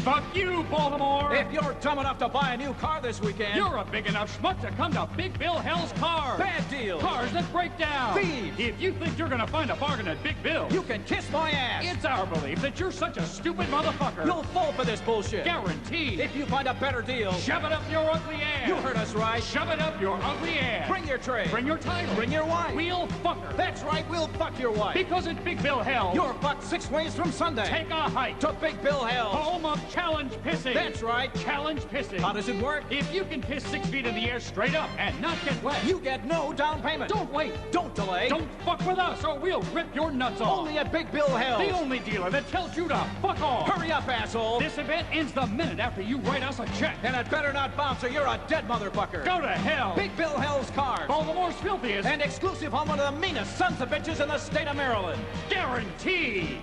Fuck you, Baltimore! If you're dumb enough to buy a new car this weekend... You're a big enough schmuck to come to Big Bill Hell's Cars! Bad deals! Cars that break down! Thieves! If you think you're gonna find a bargain at Big Bill... You can kiss my ass! It's our belief that you're such a stupid motherfucker! You'll fall for this bullshit! Guaranteed! If you find a better deal... Shove it up your ugly ass! You heard us right! Shove it up your ugly ass! Bring your tray! Bring your title! Bring your wife! We'll fuck her! That's right, we'll fuck your wife! Because at Big Bill Hell... You're fucked 6 ways from Sunday! Take a hike! To Big Bill Hell! Home of challenge pissing! That's right! Challenge pissing! How does it work? If you can piss 6 feet in the air straight up and not get wet... You get no down payment! Don't wait! Don't delay! Don't fuck with us or we'll rip your nuts off! Only at Big Bill Hell! The only dealer that tells you to fuck off! Hurry up, asshole! This event ends the minute after you write us a check! And it better not bounce or you're a dead motherfucker! Go to hell! Big Bill Hell's Cars! Baltimore's filthiest And exclusive home of the meanest sons of bitches in the state of Maryland! guaranteed!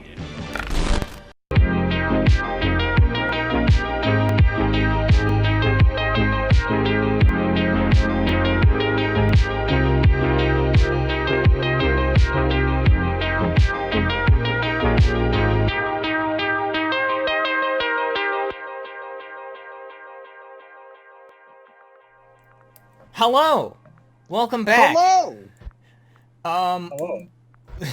Hello, welcome back. Hello. Hello.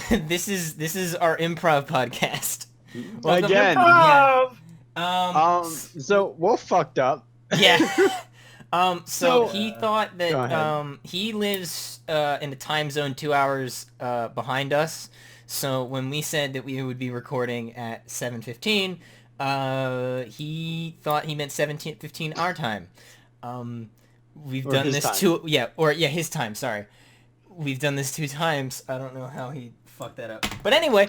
this is our improv podcast. Welcome Again. Yeah. So Wolf fucked up. Yeah. So So, he thought go that ahead. he lives in a time zone 2 hours behind us. So when we said that we would be recording at 7:15, he thought he meant 17:15 our time. We've Or done his this time. his time, sorry. We've done this 2 times. I don't know how he fucked that up. But anyway,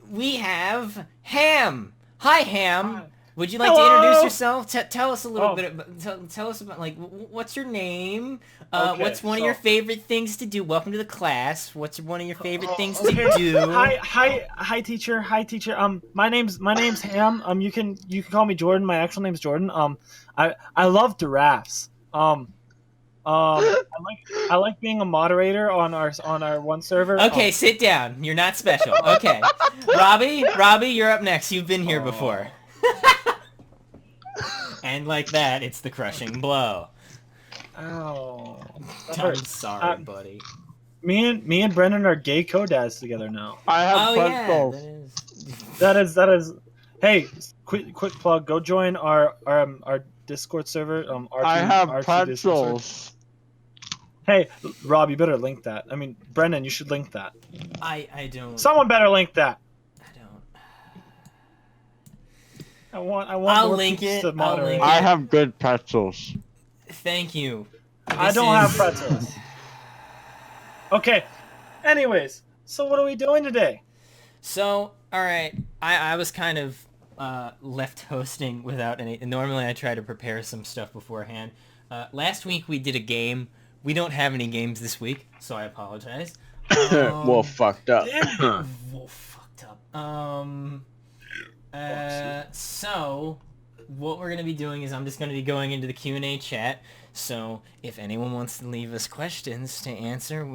we have Ham. Hi, Ham. Hi. Would you like to Hello. introduce yourself? Tell us a little Oh. bit about, tell us about, like, what's your name? Okay, What's one of so- your favorite things to do? Welcome to the class. What's one of your favorite things to Okay. do? Hi, teacher. Hi, teacher. My name's Ham. You can call me Jordan. My actual name's Jordan. I love giraffes. I like being a moderator on our one server. Okay, sit down. You're not special. Okay. Robbie, you're up next. You've been here before. And like that, it's the crushing blow. Oh. That I'm hurts. sorry, buddy. Me and Brendan are gay co-dads together now. I have Oh yeah, pretzels. that is. That is. Hey, quick plug. Go join our Discord server. R2, I have R2 Discord server. pretzels. Hey, Rob, you better link that. I mean, Brendan, you should link that. I don't. Someone better link that. I don't. I want I'll more link peeps it, to I'll moderate. link I have good pretzels. Thank you. I This don't have is- pretzels. Okay. Anyways, so what are we doing today? So, alright, I was kind of left hosting without any... Normally I try to prepare some stuff beforehand. Last week we did a game. We don't have any games this week, so I apologize. Wolf fucked up. Wolf fucked up. So, what we're going to be doing is I'm just going to be going into the Q&A chat. So, if anyone wants to leave us questions to answer,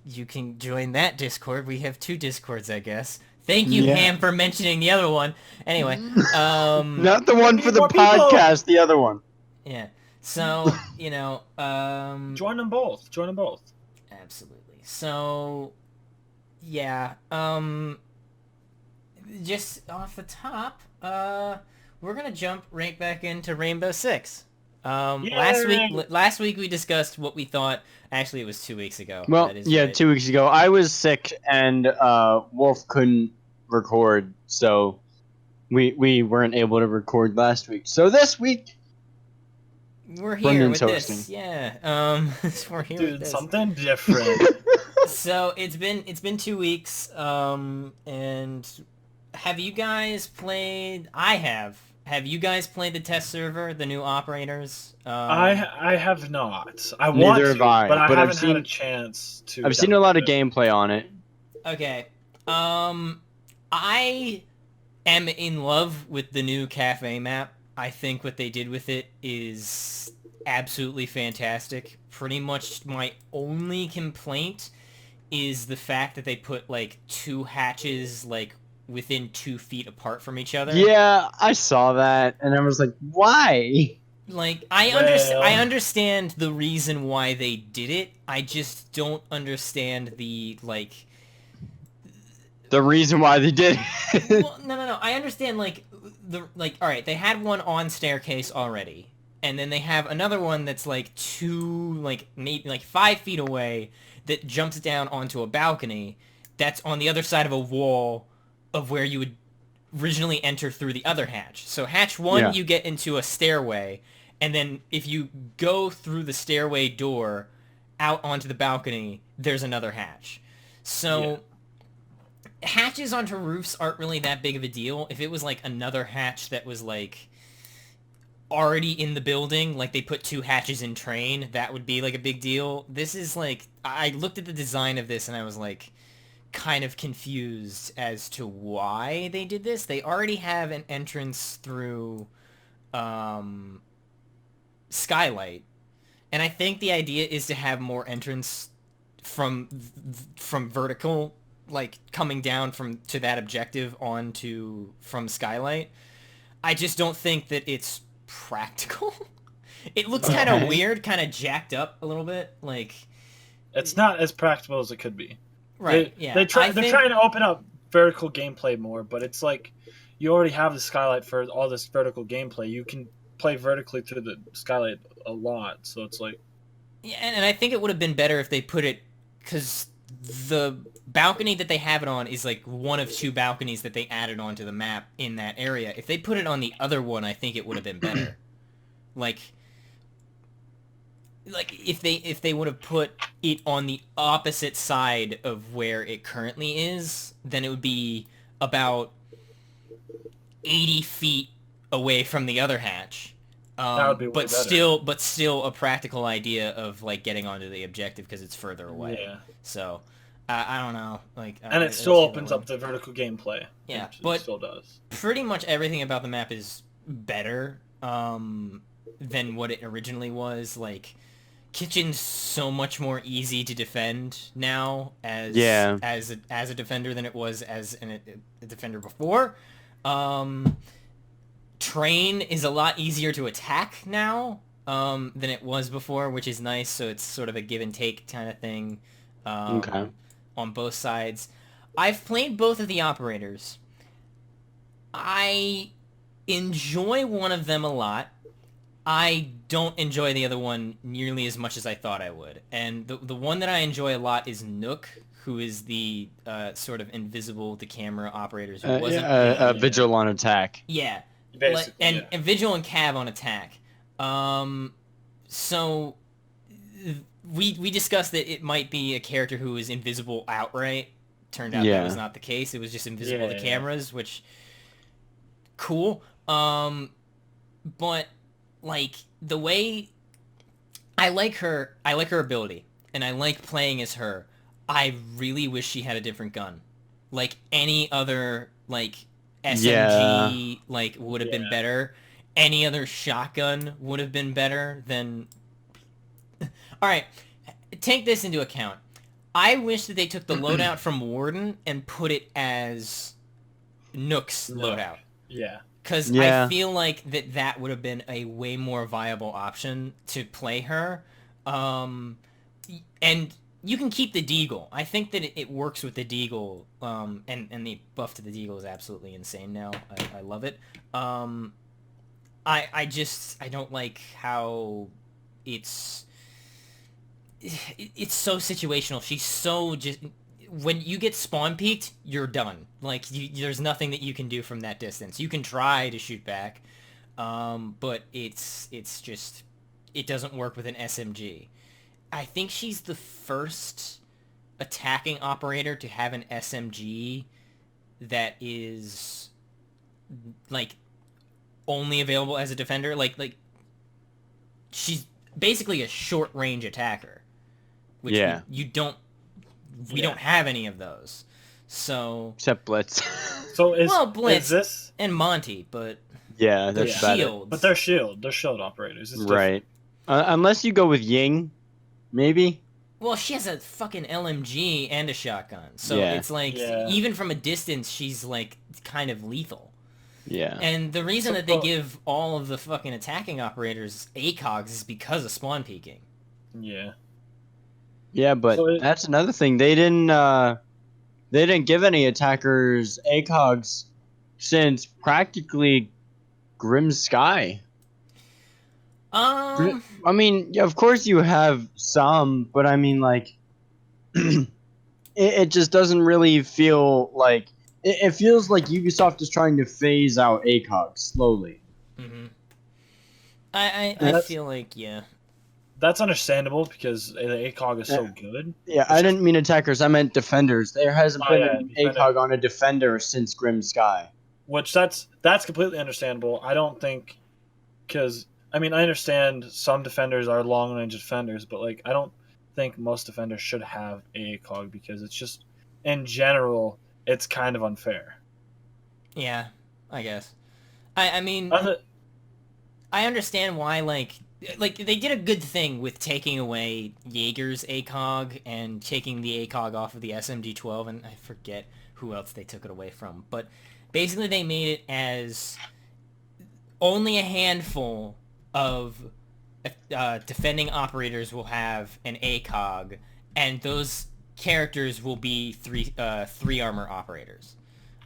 you can join that Discord. We have 2 Discords, I guess. Thank you, Yeah. Ham, for mentioning the other one. Anyway, Not the one for the More people. podcast, the other one. yeah. So, Join them both. absolutely. So, yeah, just off the top, we're gonna jump right back into Rainbow Six. Last week we discussed what we thought. Actually, it was 2 weeks ago. Well, That is yeah, right. 2 weeks ago. I was sick and Wolf couldn't record, so we weren't able to record last week. So this week, We're here Brendan's with this. hosting. Yeah. We're here with Dude, this. something different. So it's been 2 weeks. And have you guys played? I have. Have you guys played the test server, the new operators? I have not. I Neither want to, have I, but I but I've haven't seen- had a chance to. I've seen a lot of download it. gameplay on it. Okay. I am in love with the new cafe map. I think what they did with it is absolutely fantastic. Pretty much my only complaint is the fact that they put like 2 hatches like within 2 feet apart from each other. Yeah, I saw that, and I was like, why? Like, Well- I understand the reason why they did it. I just don't understand the, like... The reason why they did it. Well, no. I understand, like, alright, they had one on staircase already. And then they have another one that's, like, maybe, like, 5 feet away that jumps down onto a balcony that's on the other side of a wall of where you would originally enter through the other hatch. So hatch 1, you get into a stairway, and then if you go through the stairway door out onto the balcony, there's another hatch. So... hatches onto roofs aren't really that big of a deal. If it was, like, another hatch that was, like, already in the building, like they put 2 hatches in train, that would be, like, a big deal. This is, like, I looked at the design of this and I was, like, kind of confused as to why they did this. They already have an entrance through, Skylight. And I think the idea is to have more entrance from vertical, like coming down to that objective from Skylight. I just don't think that it's practical. It looks kind of weird, kind of jacked up a little bit. Like, it's not as practical as it could be. Right? They're trying to open up vertical gameplay more, but it's like you already have the Skylight for all this vertical gameplay. You can play vertically through the Skylight a lot, so it's like... Yeah, and I think it would have been better if they put it... Because the balcony that they have it on is like one of 2 balconies that they added onto the map in that area. If they put it on the other one, I think it would have been better. Like if they would have put it on the opposite side of where it currently is, then it would be about 80 feet away from the other hatch. That would be way better. But still a practical idea of, like, getting onto the objective because it's further away. Yeah. So, I don't know. Like, and it still opens up the vertical gameplay. Yeah, but it still does. Pretty much everything about the map is better than what it originally was. Like, Kitchen's so much more easy to defend now as a defender than it was as a defender before. Train is a lot easier to attack now than it was before, which is nice. So it's sort of a give and take kind of thing on both sides. I've played both of the operators. I enjoy one of them a lot. I don't enjoy the other one nearly as much as I thought I would. And the one that I enjoy a lot is Nook, who is the sort of invisible to camera operators who wasn't Vigil on attack. Yeah. Basically, and Vigil and Cav on attack. So we discussed that it might be a character who is invisible outright. Turned out that was not the case. It was just invisible to cameras, which cool. But like the way I like her ability, and I like playing as her. I really wish she had a different gun, like any other like SMG like would have been better. Any other shotgun would have been better than... Alright, take this into account. I wish that they took the loadout from Warden and put it as Nook's loadout. Yeah. Because I feel like that would have been a way more viable option to play her. And you can keep the Deagle. I think that it works with the Deagle, and the buff to the Deagle is absolutely insane now. I love it. I don't like how it's so situational. She's so just... When you get spawn peeked, you're done. Like, there's nothing that you can do from that distance. You can try to shoot back, but it's just... It doesn't work with an SMG. I think she's the first attacking operator to have an SMG that is, like, only available as a defender. Like she's basically a short-range attacker, which we don't have any of those. So except Blitz. So Blitz is this and Monty, but that's shields. But they're shield operators. It's right. Unless you go with Ying, maybe. Well, she has a fucking LMG and a shotgun, so Yeah. it's like Yeah. even from a distance, she's like kind of lethal. Yeah. And the reason So- that they give all of the fucking attacking operators ACOGs is because of spawn peeking. Yeah. Yeah, but So that's another thing. They didn't give any attackers ACOGs since practically Grim Sky. Um, I mean, yeah, of course you have some, but I mean, like, it just doesn't really feel like it feels like Ubisoft is trying to phase out ACOG slowly. mhm. I That's- feel like, yeah. That's understandable because the ACOG is so good. Yeah, I didn't mean attackers. I meant defenders. There hasn't Oh, been yeah, an defender. ACOG on a defender since Grim Sky. Which that's completely understandable. I don't think because I mean I understand some defenders are long range defenders, but like I don't think most defenders should have ACOG because it's just in general it's kind of unfair. Yeah, I guess. I mean, Other, I understand why, like they did a good thing with taking away Jaeger's ACOG and taking the ACOG off of the SMG-12, and I forget who else they took it away from, but basically they made it as only a handful of defending operators will have an ACOG, and those characters will be three armor operators.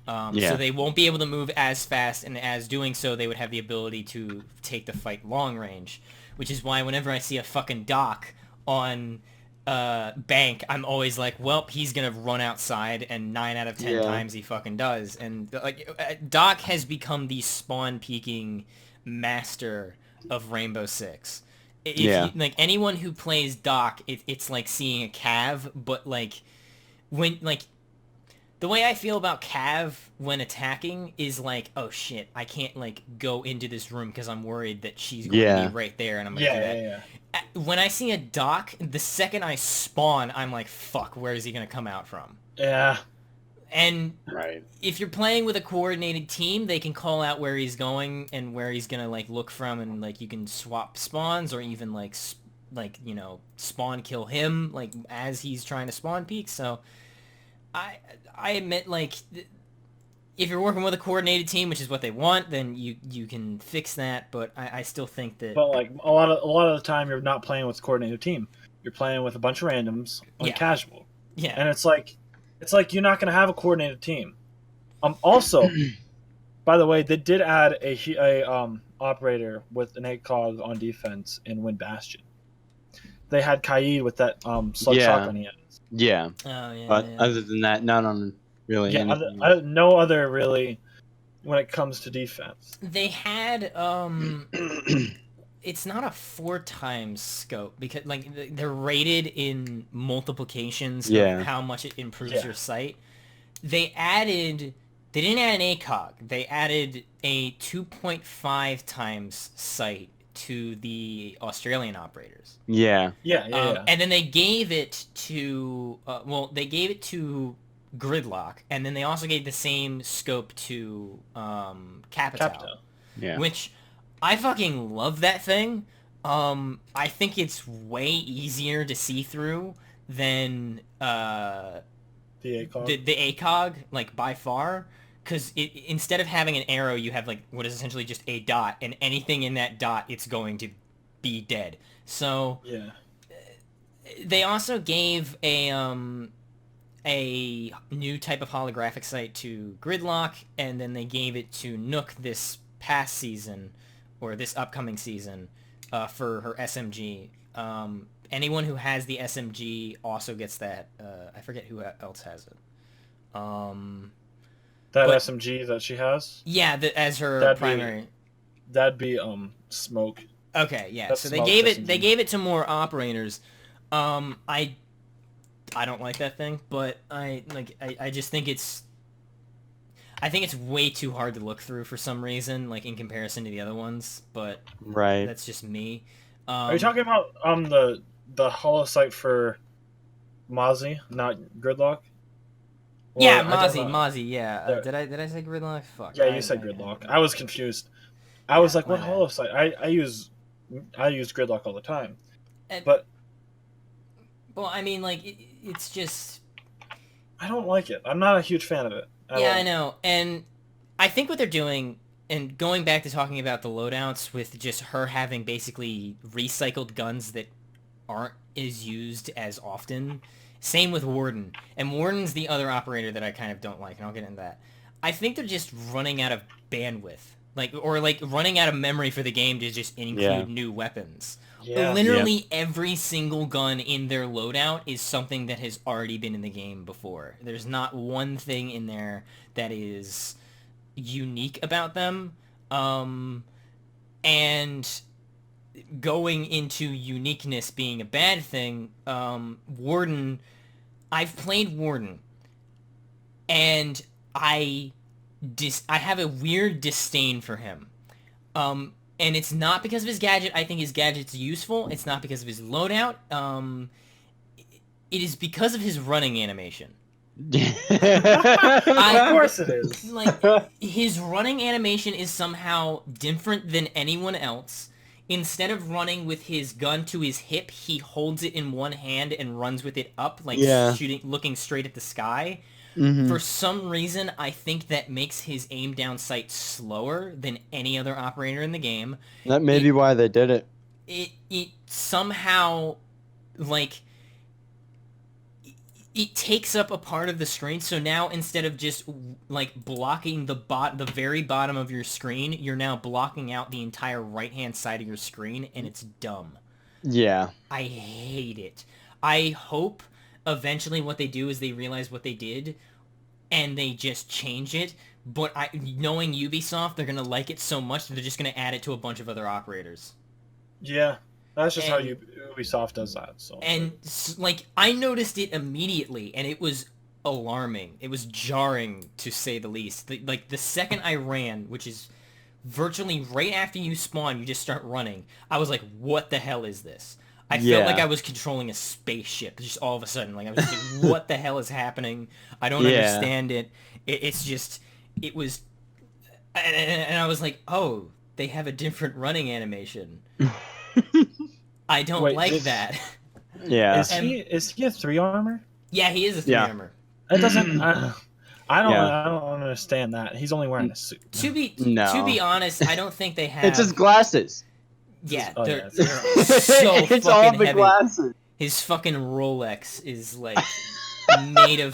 Yeah. So they won't be able to move as fast, and as doing so, they would have the ability to take the fight long range, which is why whenever I see a fucking Doc on Bank, I'm always like, well, he's gonna run outside, and 9 out of 10 Yeah. times he fucking does. And like Doc has become the spawn peeking master of Rainbow Six. If Yeah. you, like anyone who plays Doc, it's like seeing a Cav, but like when like the way I feel about Cav when attacking is like, oh shit, I can't like go into this room because I'm worried that she's going to Yeah. be right there and I'm gonna do that. yeah. When I see a Doc, the second I spawn, I'm like, fuck, where is he gonna come out from? Yeah. And Right. if you're playing with a coordinated team, they can call out where he's going and where he's gonna like look from, and like you can swap spawns or even like you know, spawn kill him like as he's trying to spawn peek. So I admit, like, if you're working with a coordinated team, which is what they want, then you can fix that. But I still think that But like a lot of the time you're not playing with a coordinated team. You're playing with a bunch of randoms on Yeah. casual. yeah, And it's like you're not going to have a coordinated team. Also, by the way, they did add a operator with an ACOG on defense in Wind Bastion. They had Kaid with that slug Yeah. shotgun he had. Yeah. oh yeah, But yeah. other than that, not on really Yeah, anything. no other really when it comes to defense. They had it's not a 4 times scope because like they're rated in multiplications Yeah. of how much it improves Yeah. your sight. They didn't add an ACOG. They added a 2.5 times sight to the Australian operators. Yeah. Yeah. And then they gave it to they gave it to Gridlock, and then they also gave the same scope to Capital. Capital. Yeah. Which I fucking love that thing. I think it's way easier to see through than The ACOG. the ACOG, like by far, because instead of having an arrow, you have like what is essentially just a dot, and anything in that dot, it's going to be dead. So Yeah. they also gave a new type of holographic sight to Gridlock, and then they gave it to Nook this past season, or this upcoming season, for her SMG. Anyone who has the SMG also gets that. I forget who else has it. That But- SMG that she has, Yeah, as her That'd be- primary. that'd be smoke. Okay, yeah. That's So they small gave it. SMG. They gave it to more operators. I don't like that thing, but I just think it's. I think it's way too hard to look through for some reason, like in comparison to the other ones. But Right. that's just me. Are you talking about the hollow sight for Mozzie, not Gridlock? Or Yeah, I don't know. Mozzie. Yeah. There- Did I say Gridlock? Fuck. Yeah, you said Gridlock. I was confused. I was like, my what bad. hollow sight? I use Gridlock all the time. And- But Well, I mean, like, it's just... I don't like it. I'm not a huge fan of it. Yeah, I know. And I think what they're doing, and going back to talking about the loadouts with just her having basically recycled guns that aren't as used as often. Same with Warden. And Warden's the other operator that I kind of don't like, and I'll get into that. I think they're just running out of bandwidth. Or running out of memory for the game to just include new weapons. Yeah. Literally every single gun in their loadout is something that has already been in the game before. There's not one thing in there that is unique about them. And going into uniqueness being a bad thing, Warden... I've played Warden, and I have a weird disdain for him. And it's not because of his gadget. I think his gadget's useful. It's not because of his loadout. It is because of his running animation. Of course it is. Like, his running animation is somehow different than anyone else. Instead of running with his gun to his hip, he holds it in one hand and runs with it up, like shooting, looking straight at the sky. Mm-hmm. For some reason, I think that makes his aim down sight slower than any other operator in the game. That may be why they did it. It somehow, like, it takes up a part of the screen, so now instead of just, like, blocking the very bottom of your screen, you're now blocking out the entire right-hand side of your screen, and it's dumb. Yeah. I hate it. I hope eventually what they do is they realize what they did, and they just change it, but knowing Ubisoft, they're going to like it so much that they're just going to add it to a bunch of other operators. Yeah. That's just how Ubisoft does that. So. And, like, I noticed it immediately, and it was alarming. It was jarring, to say the least. Like, the second I ran, which is virtually right after you spawn, you just start running, I was like, what the hell is this? I felt like I was controlling a spaceship, just all of a sudden. Like, I was just like, what the hell is happening? I don't understand it. It's just, it was... And I was like, oh, they have a different running animation. I don't like that. Yeah. Is he a 3 armor? Yeah, he is a 3 armor. That doesn't. I don't understand that. He's only wearing a suit. To be honest, I don't think they have. It's his glasses. Yeah, they're so it's it's fucking all the heavy. glasses. His fucking Rolex is like made of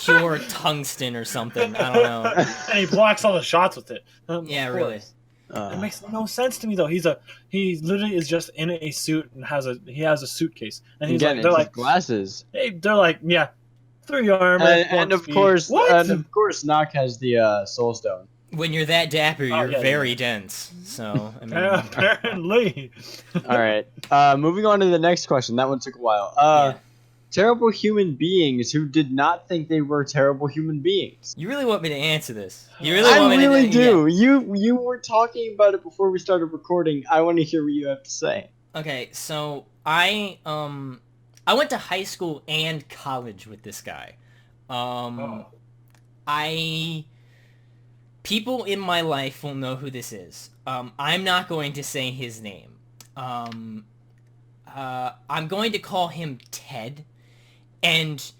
pure tungsten or something. I don't know. And he blocks all the shots with it. Yeah, really. It makes no sense to me though. He literally is just in a suit and has a suitcase, and he's Again, like, they're like glasses. They're like, yeah, 3 armor, and of course, Nock has the Soul Stone. When you're that dapper, you're very dense. So I mean, apparently. All right. Moving on to the next question. That one took a while. Terrible human beings who did not think they were terrible human beings. You really want me to answer this? You really want me to? I really do. Yeah. You were talking about it before we started recording. I want to hear what you have to say. Okay, so I went to high school and college with this guy. People in my life will know who this is. I'm not going to say his name. I'm going to call him Ted. And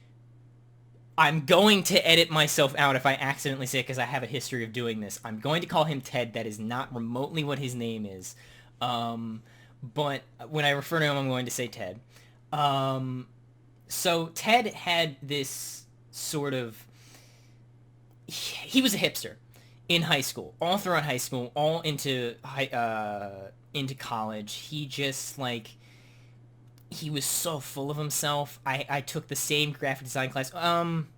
I'm going to edit myself out if I accidentally say it because I have a history of doing this. I'm going to call him Ted. That is not remotely what his name is. But when I refer to him, I'm going to say Ted. So Ted had this sort of... He was a hipster in high school. All throughout high school, all into college. He just, like... He was so full of himself. I took the same graphic design class. I'm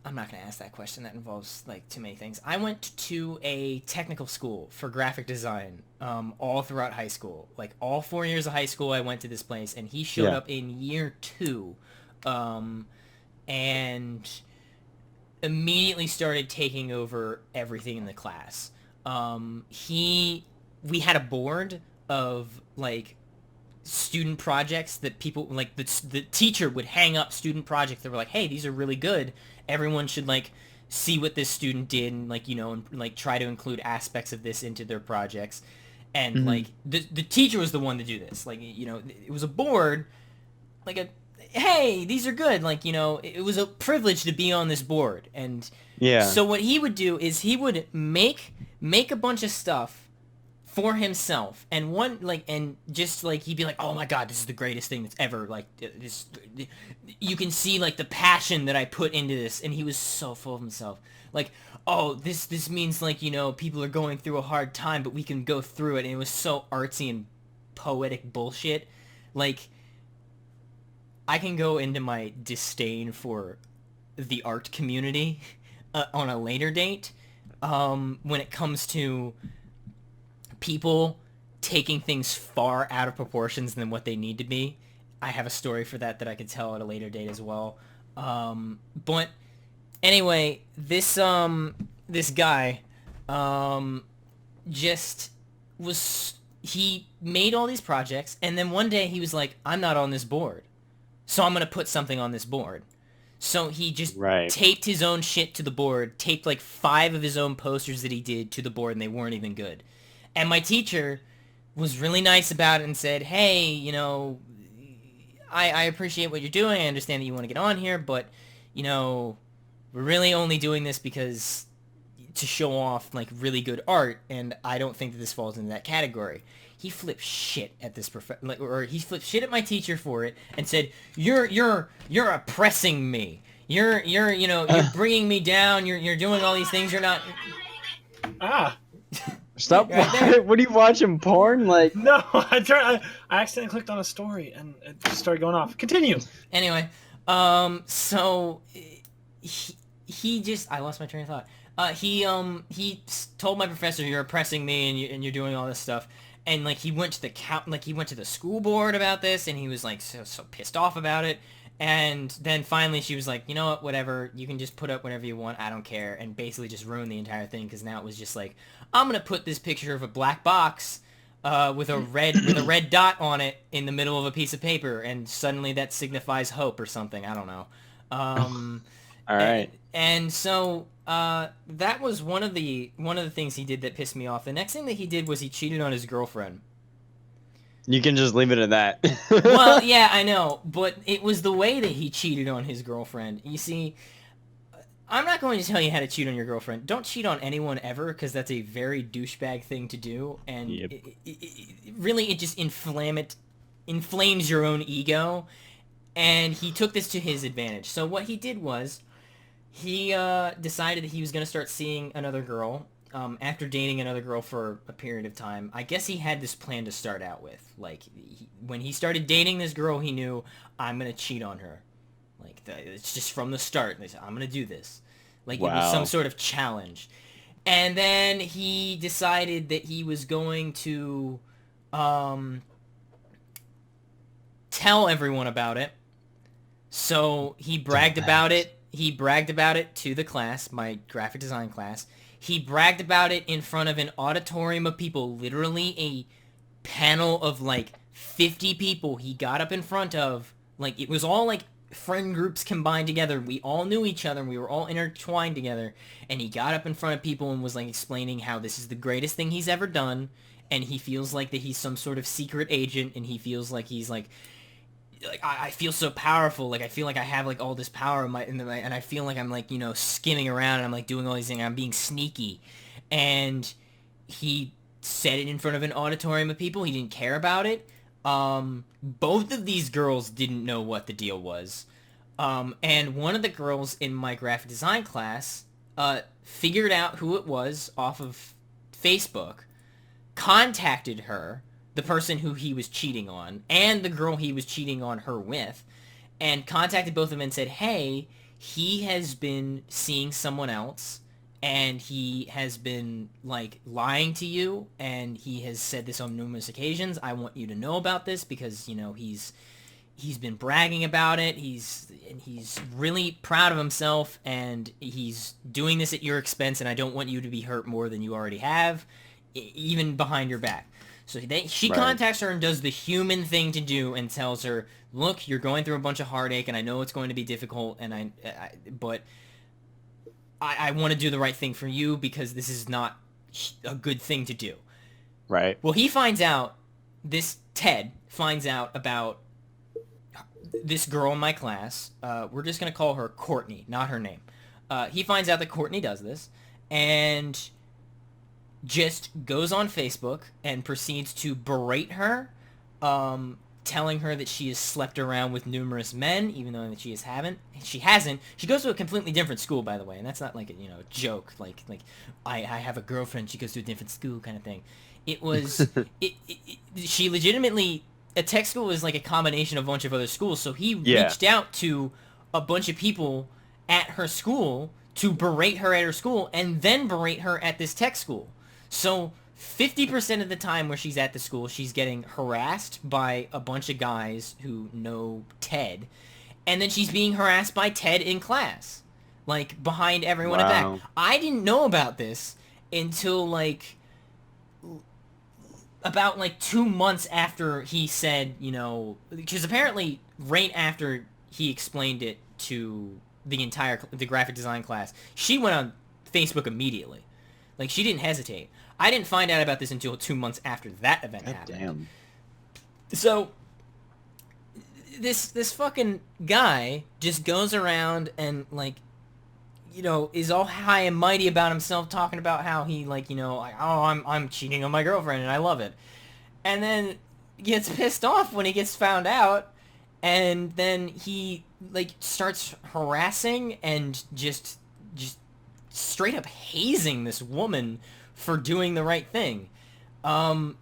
not going to ask that question. That involves, like, too many things. I went to a technical school for graphic design all throughout high school. Like, all 4 years of high school, I went to this place, and he showed up in year 2 and immediately started taking over everything in the class. We had a board of, like, student projects that people, like, the teacher would hang up student projects that were like, hey, these are really good. Everyone should, like, see what this student did and, like, you know, and, like, try to include aspects of this into their projects. And, like, the teacher was the one to do this. Like, you know, it was a board, hey, these are good. Like, you know, it was a privilege to be on this board. And Yeah. so what he would do is he would make a bunch of stuff for himself, and just like he'd be like, oh my god, this is the greatest thing that's ever, like, this, you can see like the passion that I put into this. And he was so full of himself, like, oh, this means, like, you know, people are going through a hard time, but we can go through it. And it was so artsy and poetic bullshit. Like, I can go into my disdain for the art community on a later date, when it comes to people taking things far out of proportions than what they need to be. I have a story for that I could tell at a later date as well. But anyway, this guy just was, he made all these projects, and then one day he was like, I'm not on this board, so I'm gonna put something on this board. So he just taped his own shit to the board, taped like 5 of his own posters that he did to the board, and they weren't even good. And my teacher was really nice about it and said, hey, you know, I appreciate what you're doing. I understand that you want to get on here, but, you know, we're really only doing this because to show off, like, really good art, and I don't think that this falls into that category. He flipped shit at this or he flipped shit at my teacher for it and said, you're oppressing me. You're you know, you're bringing me down. You're doing all these things. You're not. Stop! Right what are you watching? Porn? Like, No, I accidentally clicked on a story and it just started going off. Continue. Anyway, so he just, I lost my train of thought. He told my professor, you're oppressing me and you're doing all this stuff. And like he went to the school board about this, and he was like so pissed off about it. And then finally she was like, you know what, whatever, you can just put up whatever you want, I don't care, and basically just ruined the entire thing, because now it was just like, I'm gonna put this picture of a black box with a red dot on it in the middle of a piece of paper, and suddenly that signifies hope or something. I don't know. all right. And so that was one of the things he did that pissed me off. The next thing that he did was he cheated on his girlfriend. You can just leave it at that. Well, yeah, I know, but it was the way that he cheated on his girlfriend. You see, I'm not going to tell you how to cheat on your girlfriend. Don't cheat on anyone ever, because that's a very douchebag thing to do, and Yep. it just inflames your own ego, and he took this to his advantage. So what he did was, he decided that he was going to start seeing another girl. After dating another girl for a period of time. I guess he had this plan to start out with. Like, when he started dating this girl, he knew, I'm going to cheat on her. Like, it's just from the start. They said, I'm going to do this. Like, It was some sort of challenge. And then he decided that he was going to tell everyone about it. So he bragged about it. He bragged about it to the class, my graphic design class. He bragged about it in front of an auditorium of people, literally a panel of like 50 people he got up in front of. Like, it was all like friend groups combined together. We all knew each other, and we were all intertwined together. And he got up in front of people and was like explaining how this is the greatest thing he's ever done, and he feels like that he's some sort of secret agent, and he feels like he's like I feel so powerful. Like, I feel like I have like all this power and I feel like I'm like, you know, skimming around, and I'm like doing all these things. I'm being sneaky. And he said it in front of an auditorium of people. He didn't care about it. Both of these girls didn't know what the deal was. And one of the girls in my graphic design class figured out who it was off of Facebook, contacted her, the person who he was cheating on, and the girl he was cheating on her with, and contacted both of them and said, hey, he has been seeing someone else, and he has been, like, lying to you, and he has said this on numerous occasions. I want you to know about this, because, you know, he's been bragging about it. He's really proud of himself, and he's doing this at your expense, and I don't want you to be hurt more than you already have, even behind your back. So she contacts her and does the human thing to do and tells her, look, you're going through a bunch of heartache, and I know it's going to be difficult, and but I want to do the right thing for you, because this is not a good thing to do. Right. Well, Ted finds out about this girl in my class, we're just going to call her Courtney, not her name. He finds out that Courtney does this and just goes on Facebook and proceeds to berate her, telling her that she has slept around with numerous men, even though that she hasn't. She goes to a completely different school, by the way, and that's not like a joke, like I have a girlfriend, she goes to a different school kind of thing. It was she legitimately, a tech school was like a combination of a bunch of other schools, so he reached out to a bunch of people at her school to berate her at her school and then berate her at this tech school. So 50% of the time where she's at the school, she's getting harassed by a bunch of guys who know Ted, and then she's being harassed by Ted in class, like behind everyone at back. I didn't know about this until like about like 2 months after he said, because apparently right after he explained it to the graphic design class, she went on Facebook immediately. Like, she didn't hesitate. I didn't find out about this until 2 months after that event happened. Damn. So this fucking guy just goes around and like, is all high and mighty about himself, talking about how he I'm cheating on my girlfriend and I love it, and then gets pissed off when he gets found out, and then he like starts harassing and just straight up hazing this woman for doing the right thing. Damn.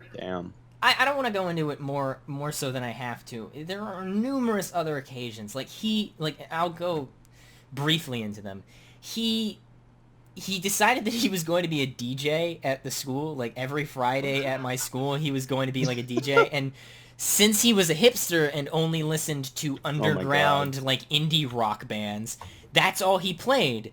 I don't want to go into it more so than I have to. There are numerous other occasions. I'll go briefly into them. He decided that he was going to be a DJ at the school. Like, every Friday at my school, he was going to be like a DJ. And since he was a hipster and only listened to underground, like, indie rock bands, that's all he played.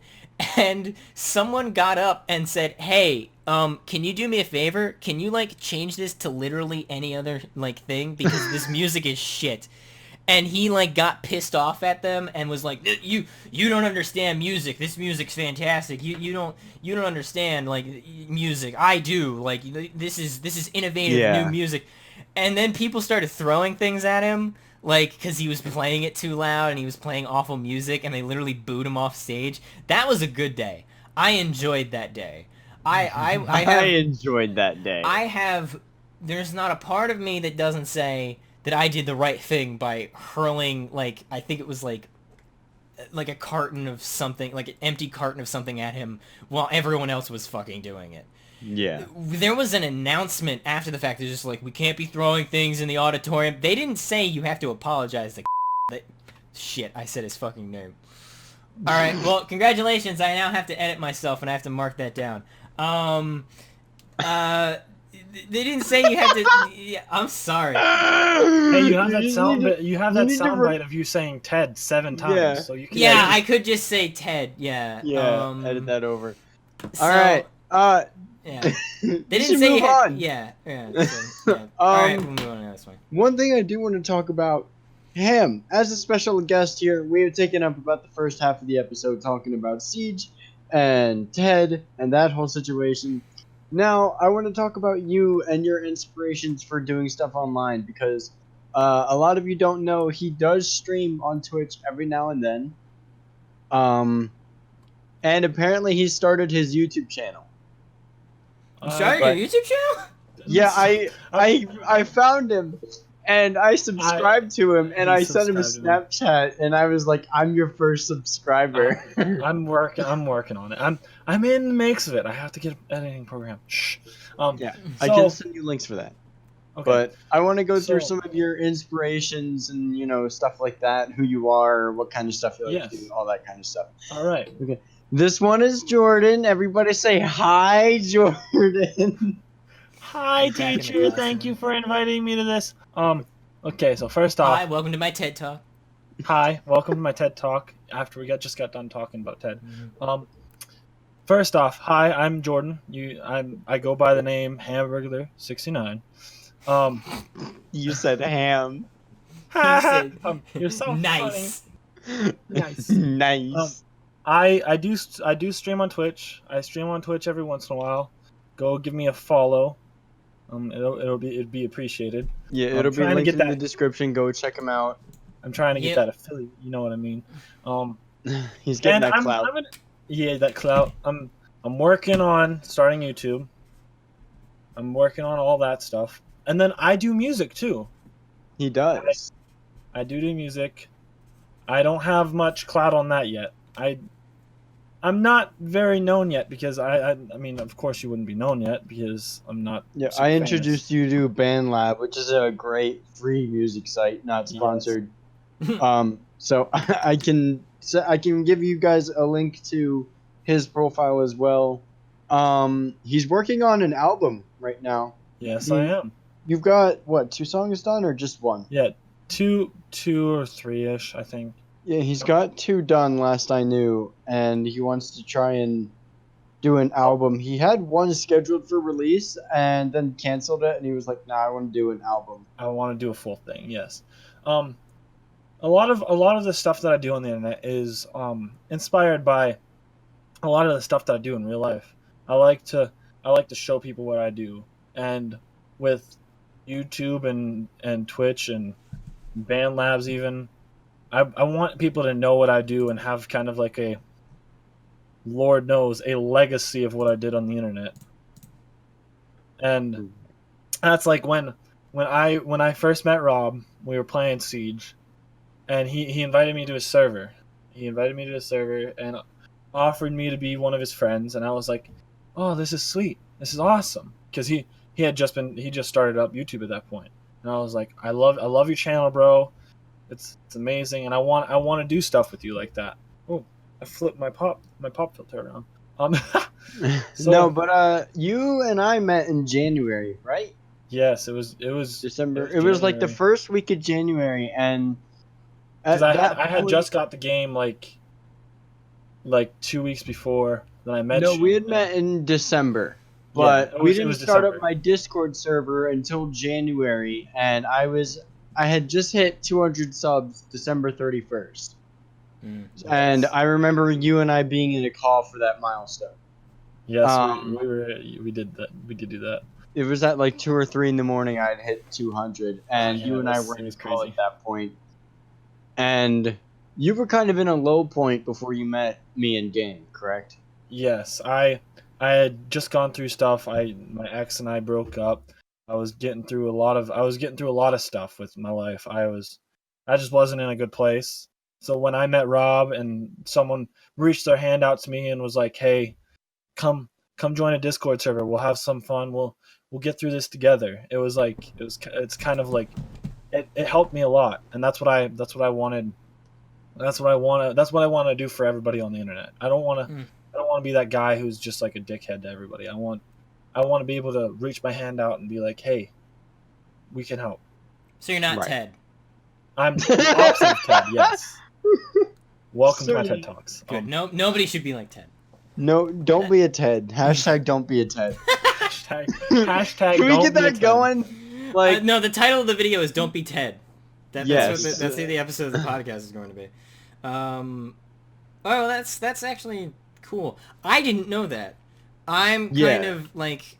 And someone got up and said, hey, can you do me a favor? Can you, like, change this to literally any other, like, thing? Because this music is shit. And he, like, got pissed off at them and was like, you don't understand music. This music's fantastic. You don't understand, like, music. I do. Like, this is innovative new music. And then people started throwing things at him, like, because he was playing it too loud and he was playing awful music, and they literally booed him off stage. That was a good day. I enjoyed that day. I enjoyed that day. There's not a part of me that doesn't say that I did the right thing by hurling, like, I think it was like a carton of something, like an empty carton of something at him while everyone else was fucking doing it. Yeah. There was an announcement after the fact. They're just like, we can't be throwing things in the auditorium. They didn't say you have to apologize to shit, I said his fucking name. Alright, well, congratulations. I now have to edit myself and I have to mark that down. They didn't say you had to. Yeah, I'm sorry. Hey, you have that sound. You have that sound bite of you saying Ted 7 times. Yeah. So you can. Yeah, I could just say Ted. Yeah. Yeah. Edit that over. So, all right. Yeah. They didn't say you had. Yeah. Yeah. So, yeah. All right. We'll move on to this one. One thing I do want to talk about, him as a special guest here. We have taken up about the first half of the episode talking about Siege and Ted and that whole situation. Now, I want to talk about you and your inspirations for doing stuff online, because a lot of you don't know he does stream on Twitch every now and then. And apparently he started his YouTube channel. You started a YouTube channel? Yeah, I found him, and I subscribed to him, and I sent him a Snapchat, and I was like, "I'm your first subscriber." I'm working on it. I'm in the mix of it. I have to get an editing program. Shh. Yeah, I can send you links for that. Okay. But I want to go through some of your inspirations and stuff like that. Who you are, what kind of stuff you like to do, all that kind of stuff. All right. Okay. This one is Jordan. Everybody say hi, Jordan. Hi, teacher. Thank you for inviting me to this. Okay, so first off, hi, welcome to my TED Talk. Hi, welcome to my TED Talk. After we just got done talking about TED. First off, hi, I'm Jordan. I go by the name Hamburgular69. You said ham. You're so nice. Funny. Nice. Nice. I do stream on Twitch. I stream on Twitch every once in a while. Go give me a follow. It'd be appreciated. Yeah, it'll be linked in the description. Go check him out. I'm trying to get Yeah. that affiliate. You know what I mean? He's getting And that clout. yeah, that clout. I'm working on starting YouTube. I'm working on all that stuff, and then I do music too. He does. I do music. I don't have much clout on that yet. I'm not very known yet because I mean, of course you wouldn't be known yet because I'm not. Yeah, super I famous. introduced you to BandLab, which is a great free music site, not sponsored. So I can give you guys a link to his profile as well. He's working on an album right now. Yes, I am. You've got what, 2 songs done or just one? Yeah, two or three-ish, I think. Yeah, he's got 2 done last I knew, and he wants to try and do an album. He had one scheduled for release and then canceled it, and he was like, "Nah, I want to do an album." I want to do a full thing. Yes. A lot of the stuff that I do on the internet is inspired by a lot of the stuff that I do in real life. I like to show people what I do, and with YouTube and Twitch and Band Labs even, I want people to know what I do and have kind of like a, Lord knows, a legacy of what I did on the internet. And that's like when I first met Rob, we were playing Siege, and he invited me to his server. He invited me to his server and offered me to be one of his friends, and I was like, "Oh, this is sweet. This is awesome." Because he just started up YouTube at that point, and I was like, "I love your channel, bro. It's amazing, and I want to do stuff with you like that." Oh, I flipped my pop filter around. No, but you and I met in January, right? Yes, it was December. It was like the January. first week of January, and Because at I had just got the game like 2 weeks before. Then I met no, you. we had met in December, Yeah, but it we was didn't start up December. my Discord server until January, and I had just hit 200 subs December 31st, and I remember you and I being in a call for that milestone. Yes, Um, we did that. We did do that. It was at like 2 or 3 in the morning. I'd hit 200, and Yeah, you and I were it in a was call crazy. at that point. And you were kind of in a low point before you met me in game, correct? Yes, I had just gone through stuff. My ex and I broke up. I was getting through a lot of stuff with my life. I just wasn't in a good place. So when I met Rob and someone reached their hand out to me and was like, "Hey, come join a Discord server. We'll have some fun. We'll get through this together." It's kind of like it helped me a lot, and that's what I wanted. That's what I want to do for everybody on the internet. I don't want to be that guy who's just like a dickhead to everybody. I want to be able to reach my hand out and be like, "Hey, we can help." So you're not Right. Ted. I'm the opposite of Ted. Yes. Welcome to my Certainly. TED Talks. Good. No, nobody should be like Ted. No, don't be a Ted. Hashtag don't be a Ted. hashtag Can we don't get be a that Ted. going? Like, No, the title of the video is "Don't Be Ted." Yes. That's what the episode of the podcast is going to be. Oh, that's actually cool. I didn't know that. I'm kind Yeah. of like,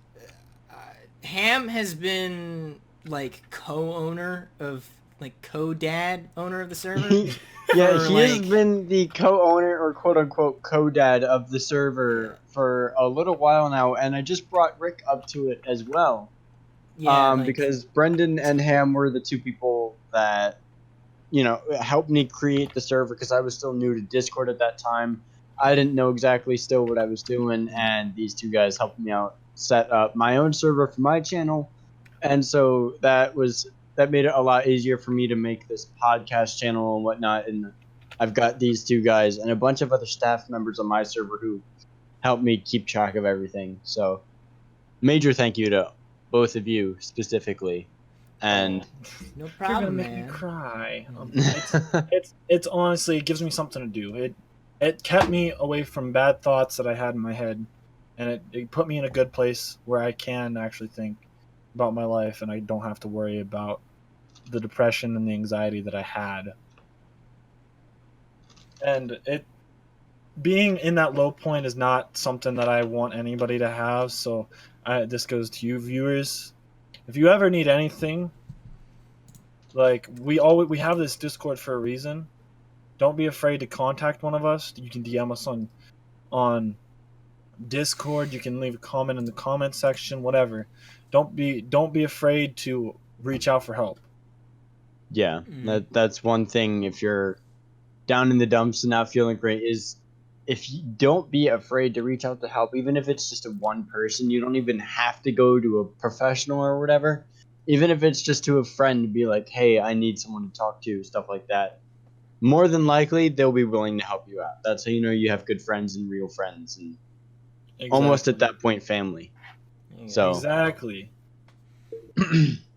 Ham has been like co-owner of, like co-dad owner of the server. yeah, for, he has like- been the co-owner or quote-unquote co-dad of the server for a little while now, and I just brought Rick up to it as well. Yeah, like- Because Brendan and Ham were the 2 people that, helped me create the server because I was still new to Discord at that time. I didn't know exactly still what I was doing, and these 2 guys helped me out set up my own server for my channel, and so that made it a lot easier for me to make this podcast channel and whatnot. And I've got these 2 guys and a bunch of other staff members on my server who help me keep track of everything. So major thank you to both of you specifically. And no You're problem, gonna make man. me cry. It's honestly, it gives me something to do. It kept me away from bad thoughts that I had in my head, and it put me in a good place where I can actually think about my life, and I don't have to worry about the depression and the anxiety that I had. And being in that low point is not something that I want anybody to have. So this goes to you viewers. If you ever need anything, Like we have this Discord for a reason. Don't be afraid to contact one of us. You can DM us on Discord. You can leave a comment in the comment section. Whatever. Don't be afraid to reach out for help. Yeah, that's one thing. If you're down in the dumps and not feeling great, is if you don't be afraid to reach out to help, even if it's just a one person. You don't even have to go to a professional or whatever. Even if it's just to a friend, to be like, hey, I need someone to talk to, stuff like that. More than likely, they'll be willing to help you out. That's how you know you have good friends and real friends, and almost at that point, family. So exactly.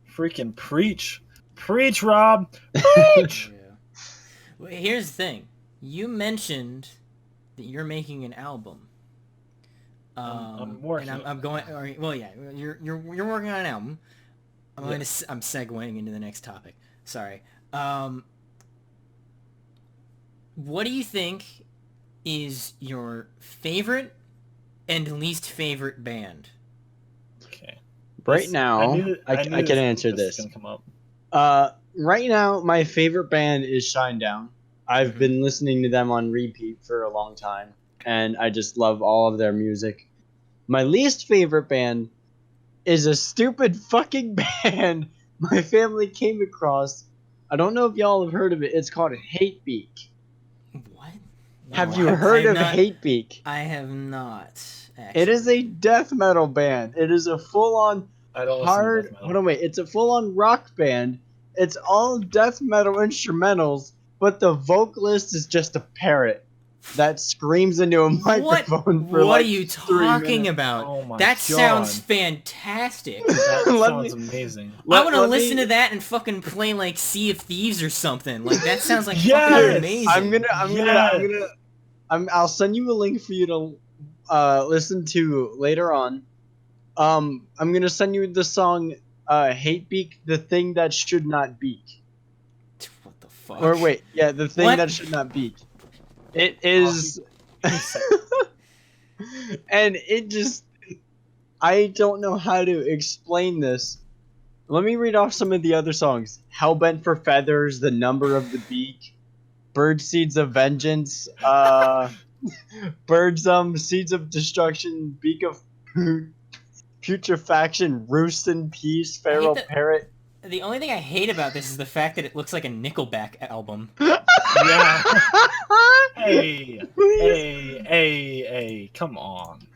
Freaking preach, Rob, preach. Yeah. Well, here's the thing. You mentioned that you're making an album. I'm working. And I'm going. Or, well, yeah, you're working on an album. I'm segueing into the next topic. Sorry. What do you think is your favorite and least favorite band? Okay. Right now, I can answer this. Gonna come up. Right now, my favorite band is Shinedown. I've been listening to them on repeat for a long time, and I just love all of their music. My least favorite band is a stupid fucking band my family came across. I don't know if y'all have heard of it. It's called Hatebeak. What? Have you heard of Hatebeak? I have not. Actually. It is a death metal band. It is a full-on hard. Hold on, wait. It's a full-on rock band. It's all death metal instrumentals, but the vocalist is just a parrot that screams into a microphone for what like are you 3 talking minutes. about? Oh my that God. Sounds fantastic. That sounds amazing. I want to listen to that and fucking play like Sea of Thieves or something. Like that sounds like Yes! fucking amazing. I'll send you a link for you to listen to later on. I'm gonna send you the song Hatebeak, the thing that should not beak. What the fuck? Or wait, yeah, the thing that should not beak. It is and it just I don't know how to explain this. Let me read off some of the other songs. Hellbent for Feathers, The Number of the Beak, Bird Seeds of Vengeance, Birds Seeds of Destruction, Beak of Putrefaction, Roost in Peace, Feral Parrot. The only thing I hate about this is the fact that it looks like a Nickelback album. Yeah. Hey, come on.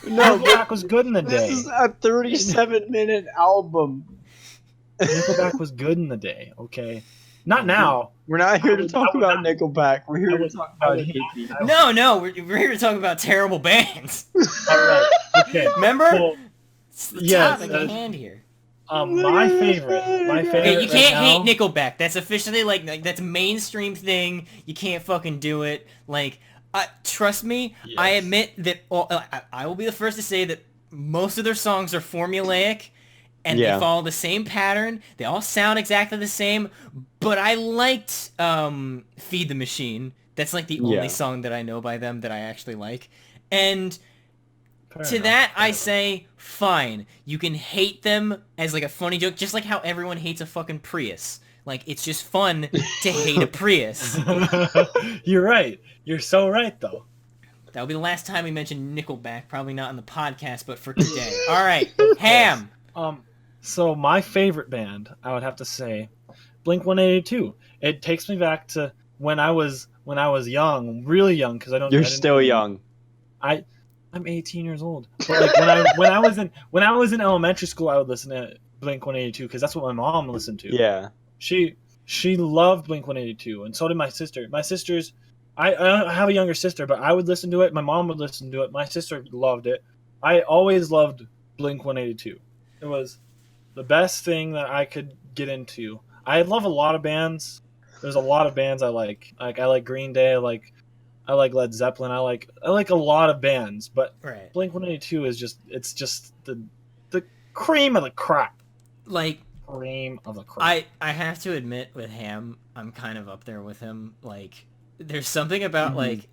No, Nickelback was good in the day. This is a 37-minute album. Nickelback was good in the day, okay? Not now. We're not here to talk about Nickelback. We're here to talk about Hatebeak. No, we're here to talk about terrible bands. Alright, okay. Remember? Well, it's the topic at hand here. My favorite. Okay, you can't hate Nickelback. That's officially like that's a mainstream thing. You can't fucking do it. Like, trust me. Yes. I admit that. I will be the first to say that most of their songs are formulaic, and they follow the same pattern. They all sound exactly the same. But I liked "Feed the Machine." That's like the only song that I know by them that I actually like, and. I say, fine. You can hate them as like a funny joke, just like how everyone hates a fucking Prius. Like, it's just fun to hate a Prius. You're right. You're so right, though. That'll be the last time we mention Nickelback. Probably not on the podcast, but for today. All right, Ham. So my favorite band, I would have to say, Blink-182. It takes me back to when I was young, really young, because I don't. You're still young. I'm 18 years old. But like when I was in elementary school, I would listen to Blink-182 because that's what my mom listened to. Yeah. She loved Blink-182, and so did my sister. My sisters, I have a younger sister, but I would listen to it. My mom would listen to it. My sister loved it. I always loved Blink-182. It was the best thing that I could get into. I love a lot of bands. There's a lot of bands I like. Like I like Green Day. I like Led Zeppelin. I like a lot of bands, but Blink-182 is just the cream of the crop. Like cream of the crop. I have to admit with Ham, I'm kind of up there with him. Like there's something about like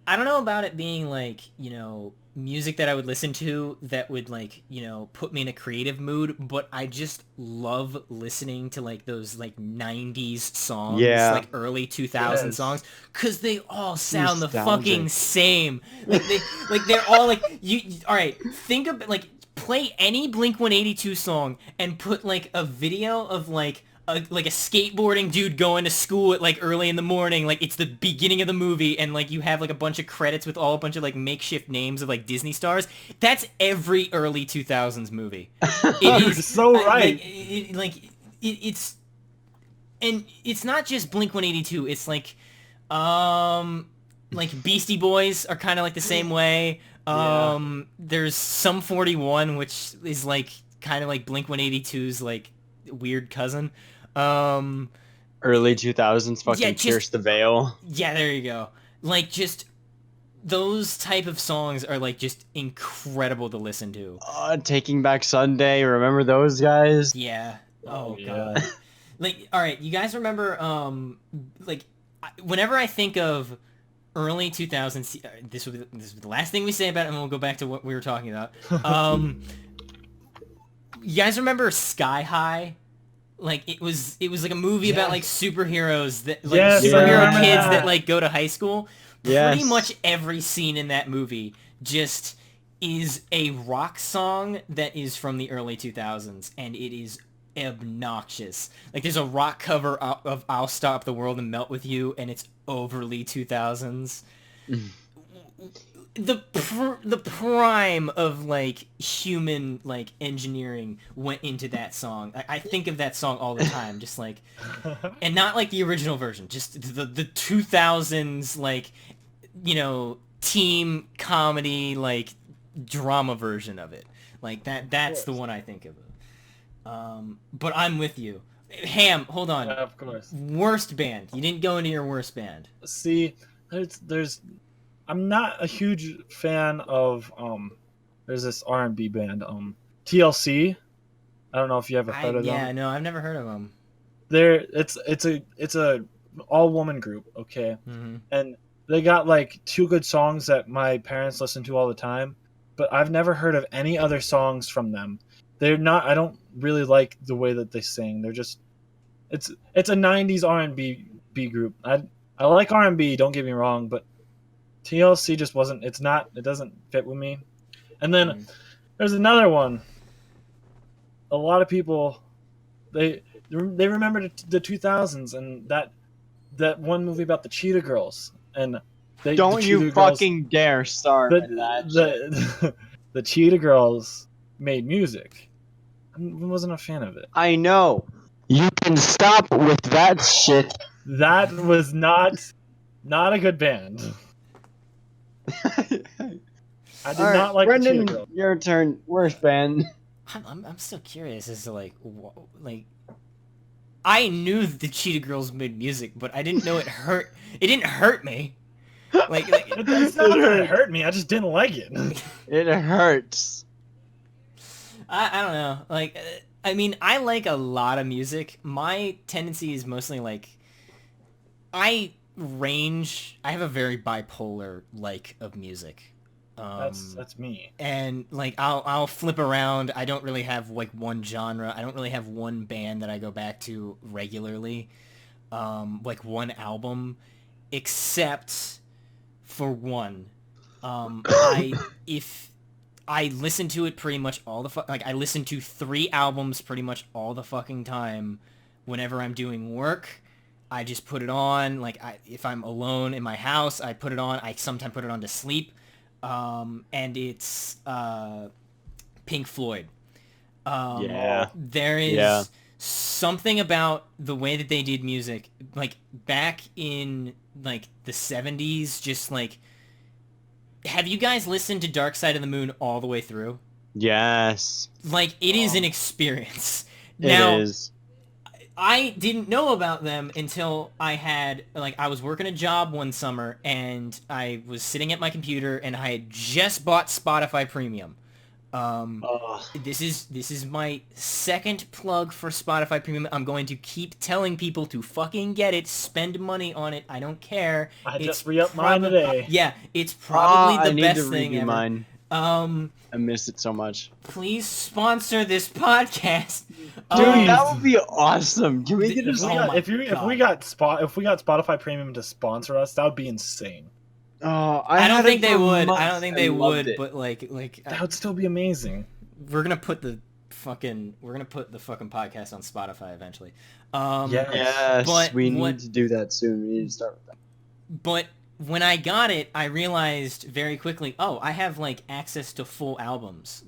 I don't know about it being like, you know, music that I would listen to that would like, put me in a creative mood, but I just love listening to like those like 90s songs, Yeah. like early 2000 Yes. songs, cuz they all sound the Nostalgic. fucking same. They're all like all right, think of like play any Blink-182 song and put like a video of like a skateboarding dude going to school at like early in the morning, like it's the beginning of the movie, and like you have like a bunch of credits with all a bunch of like makeshift names of like Disney stars. That's every early 2000s movie. You're so right. It's and it's not just Blink-182. It's like Beastie Boys are kind of like the same way. There's Sum 41, which is like kind of like Blink-182's like weird cousin. Early 2000s fucking Pierce the Veil. Yeah, there you go. Like, just those type of songs are like just incredible to listen to. Taking Back Sunday, remember those guys? Yeah. Oh yeah. god. Like, all right, you guys remember whenever I think of early 2000s, this will be the last thing we say about it, and we'll go back to what we were talking about. You guys remember Sky High? Like it was like a movie about like superheroes that like superhero kids that like go to high school. Yes. Pretty much every scene in that movie just is a rock song that is from the early 2000s, and it is obnoxious. Like there's a rock cover of I'll Stop the World and Melt With You, and it's overly 2000s. The prime of like human like engineering went into that song. I think of that song all the time, just like, and not like the original version, just the 2000s like, team comedy like drama version of it. Like that's the one I think of. But I'm with you. Ham, hold on. Of course. Worst band. You didn't go into your worst band. See, there's I'm not a huge fan of there's this R&B band TLC. I don't know if you ever heard of them. Yeah, no, I've never heard of them. It's a all woman group, okay? Mm-hmm. And they got like 2 good songs that my parents listen to all the time, but I've never heard of any other songs from them. I don't really like the way that they sing. They're just it's a 90s R&B group. I like R&B, don't get me wrong, but TLC just it doesn't fit with me. And then there's another one. A lot of people, they remember the 2000s and that one movie about the Cheetah Girls. And Don't you fucking dare start that. The Cheetah Girls made music. I wasn't a fan of it. I know. You can stop with that shit. That was not a good band. I did not like Brendan, the Cheetah Girls. your turn. Worst band. I'm still curious as to like I knew the Cheetah Girls made music, but I didn't know it hurt. It didn't hurt me. It's not that it hurt me. I just didn't like it. It hurts. I don't know. Like, I mean, I like a lot of music. My tendency is mostly like, I have a very bipolar like of music. That's me. And like I'll flip around. I don't really have like one genre. I don't really have one band that I go back to regularly. Like one album, except for one. If I listen to it pretty much all the I listen to 3 albums pretty much all the fucking time. Whenever I'm doing work, I just put it on. Like if I'm alone in my house, I put it on. I sometimes put it on to sleep. And it's Pink Floyd. There is something about the way that they did music, like back in like the 70s. Just like, have you guys listened to Dark Side of the Moon all the way through? Yes. Like it is an experience. It Now, is. I didn't know about them until I was working a job one summer, and I was sitting at my computer, and I had just bought Spotify Premium. This is my second plug for Spotify Premium. I'm going to keep telling people to fucking get it, spend money on it. I don't care. I just re-upped mine today. Yeah, it's probably the I need best to thing redo ever. mine. I miss it so much. Please sponsor this podcast. Dude, that would be awesome. Can we get If we got, if we got Spotify Premium to sponsor us, that would be insane. Oh, I don't had think it they for would. I months don't think they and loved would. it. But like That would still be amazing. we're gonna put the fucking podcast on Spotify eventually. Yes, But we what- need to do that soon. We need to start with that. But when I got it, I realized very quickly, oh, I have like access to full albums.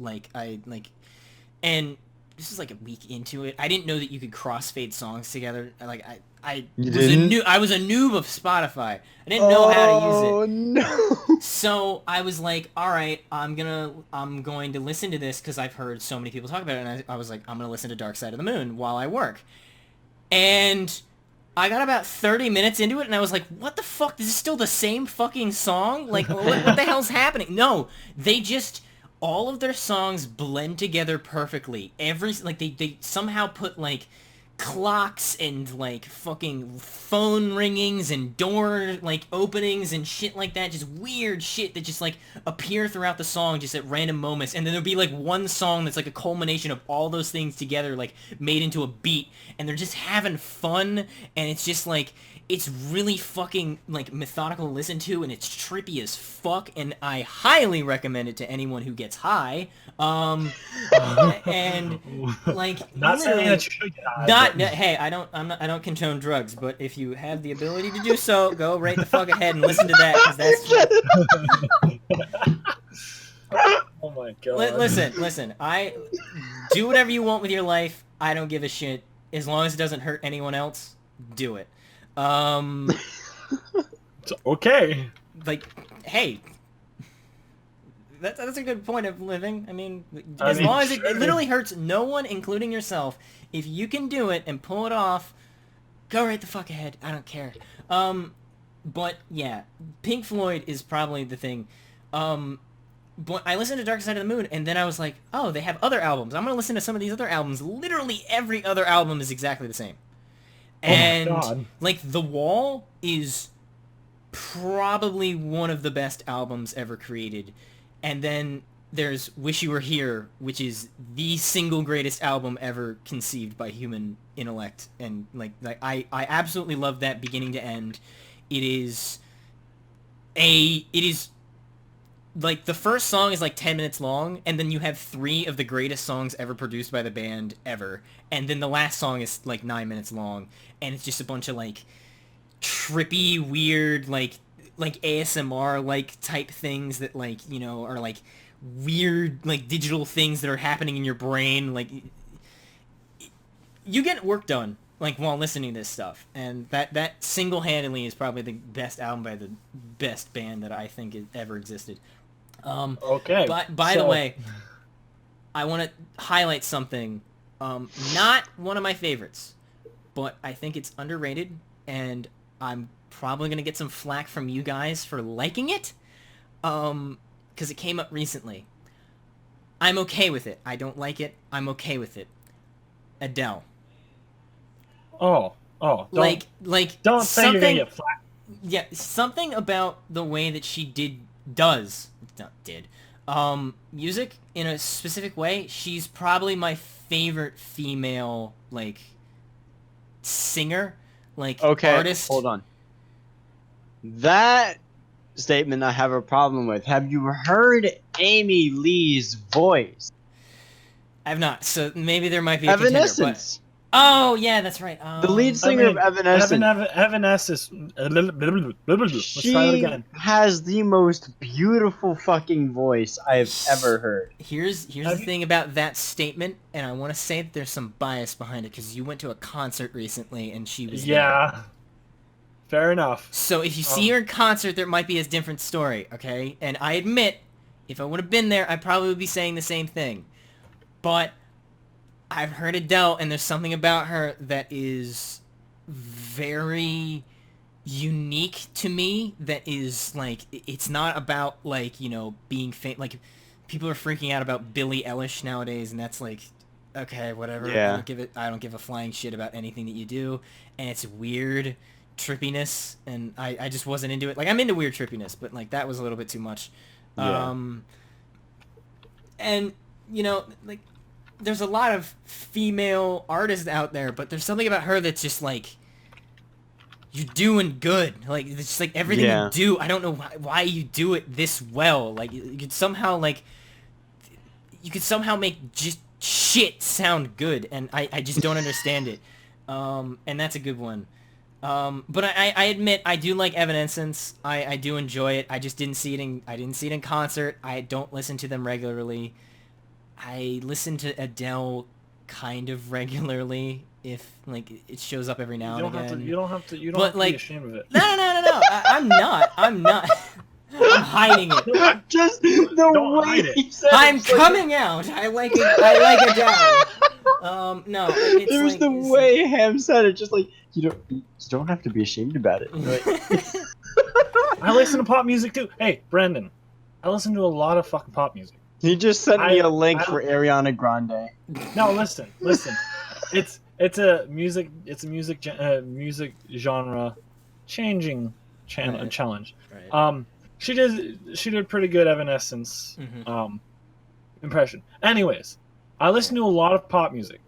And this is like a week into it. I didn't know that you could crossfade songs together. I was a noob of Spotify. I didn't know how to use it. Oh no! So I was like, all right, I'm going to listen to this because I've heard so many people talk about it, and I was like, I'm going to listen to Dark Side of the Moon while I work. And I got about 30 minutes into it, and I was like, what the fuck? This is still the same fucking song? Like, what the hell's happening? No, all of their songs blend together perfectly. They somehow put, like, clocks and, like, fucking phone ringings and door, like, openings and shit like that. Just weird shit that just, like, appear throughout the song just at random moments. And then there'll be, like, one song that's, like, a culmination of all those things together, like, made into a beat. And they're just having fun. And it's just, like, it's really fucking, like, methodical to listen to. And it's trippy as fuck. And I highly recommend it to anyone who gets high. And, like, Not saying literally- that you should get high. Hey, I don't condone drugs, but if you have the ability to do so, go right the fuck ahead and listen to that, because that's Oh my god. listen. I do whatever you want with your life. I don't give a shit as long as it doesn't hurt anyone else. Do it. It's okay. Like, hey. That's a good point of living. I mean, I as mean, long as it sure. literally hurts no one, including yourself, if you can do it and pull it off, go right the fuck ahead. I don't care. But yeah, Pink Floyd is probably the thing. But I listened to Dark Side of the Moon, and then I was like, oh, they have other albums. I'm gonna listen to some of these other albums. Literally every other album is exactly the same. And God. like The Wall is probably one of the best albums ever created. And then there's Wish You Were Here, which is the single greatest album ever conceived by human intellect. And like I absolutely love that beginning to end. It is like the first song is like 10 minutes long, and then you have 3 of the greatest songs ever produced by the band ever. And then the last song is like 9 minutes long, and it's just a bunch of like trippy, weird, like ASMR like type things that like, you know, are like weird like digital things that are happening in your brain. Like you get work done like while listening to this stuff, and that single-handedly is probably the best album by the best band that I think has ever existed. Okay. But by the way, I want to highlight something. Not one of my favorites, but I think it's underrated, and I'm probably going to get some flack from you guys for liking it, because it came up recently. I'm okay with it. I don't like it. I'm okay with it. Adele. Don't Don't say you're gonna get flack. Yeah, something about the way that she did music in a specific way. She's probably my favorite female like singer, like artist. Hold on. That statement I have a problem with. Have you heard Amy Lee's voice? I've not, so maybe there might be a contender, Evanescence. Oh yeah, that's right. The lead singer of Evanescence. Evanescence. Let's She try it again. has the most beautiful fucking voice I have ever heard. Here's the thing about that statement, and I want to say that there's some bias behind it because you went to a concert recently and she was there. Yeah. Fair enough. So if you see her in concert, there might be a different story, okay? And I admit, if I would have been there, I probably would be saying the same thing. But I've heard Adele, and there's something about her that is very unique to me that is, like, it's not about, like, you know, being like, people are freaking out about Billie Eilish nowadays, and that's, like, okay, whatever. Yeah. I don't give a flying shit about anything that you do, and it's weird trippiness, and I just wasn't into it. Like, I'm into weird trippiness, but, like, that was a little bit too much. Yeah. And, you know, like, there's a lot of female artists out there, but there's something about her that's just like, you're doing good. Like, it's just like everything you do, I don't know why you do it this well. Like, you could somehow, like, make just shit sound good, and I just don't understand it. And that's a good one. But I admit I do like Evanescence. I do enjoy it. I just didn't see it in concert. I don't listen to them regularly. I listen to Adele kind of regularly if like it shows up every now and again. You don't have to like, be ashamed of it. No. I'm not. I'm hiding it. Just the way he said I'm coming out. I like Adele. No, it's it was like, the way Ham said it. Just like you don't have to be ashamed about it. Like, I listen to pop music too. Hey, Brandon, I listen to a lot of fucking pop music. he just sent me a link for Ariana Grande. No, listen. It's a music genre changing challenge. Right. She did pretty good Evanescence impression. Anyways, I listen to a lot of pop music.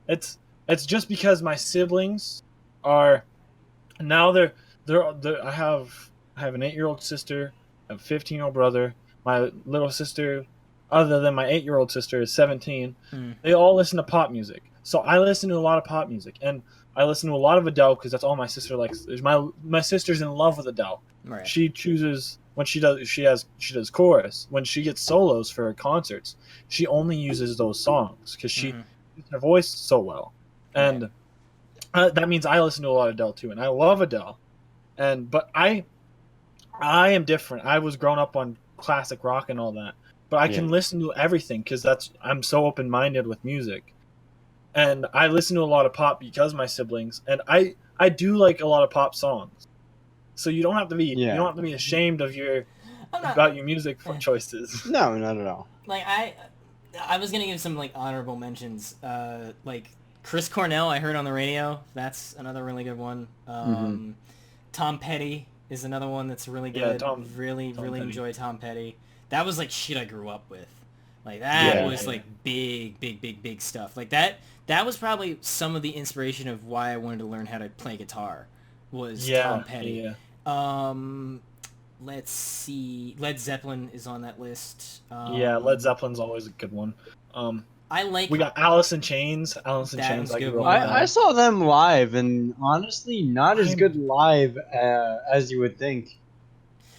It's just because my siblings are now they're I have an 8-year-old sister, a 15-year-old brother. My little sister, other than my 8-year-old sister, is 17. They all listen to pop music. So I listen to a lot of pop music, and I listen to a lot of Adele because that's all my sister likes. My sister's in love with Adele. Right. She chooses when she does chorus. When she gets solos for her concerts, she only uses those songs because she uses her voice so well. And that means I listen to a lot of Adele too, and I love Adele. But I am different. I was grown up on classic rock and all that, but I can listen to everything because I'm so open-minded with music. And I listen to a lot of pop because of my siblings, and I do like a lot of pop songs. So you don't have to be ashamed of your music choices. No, not at all. Like I was gonna give some like honorable mentions. Like Chris Cornell, I heard on the radio. That's another really good one. Tom Petty is another one that's really good. Yeah, really Petty. enjoy Tom Petty. That was like shit I grew up with. Like that was like big stuff. Like that was probably some of the inspiration of why I wanted to learn how to play guitar. Was Tom Petty. Yeah. Let's see. Led Zeppelin is on that list. Led Zeppelin's always a good one. We got Alice in Chains. I saw them live, and honestly, not as good live as you would think.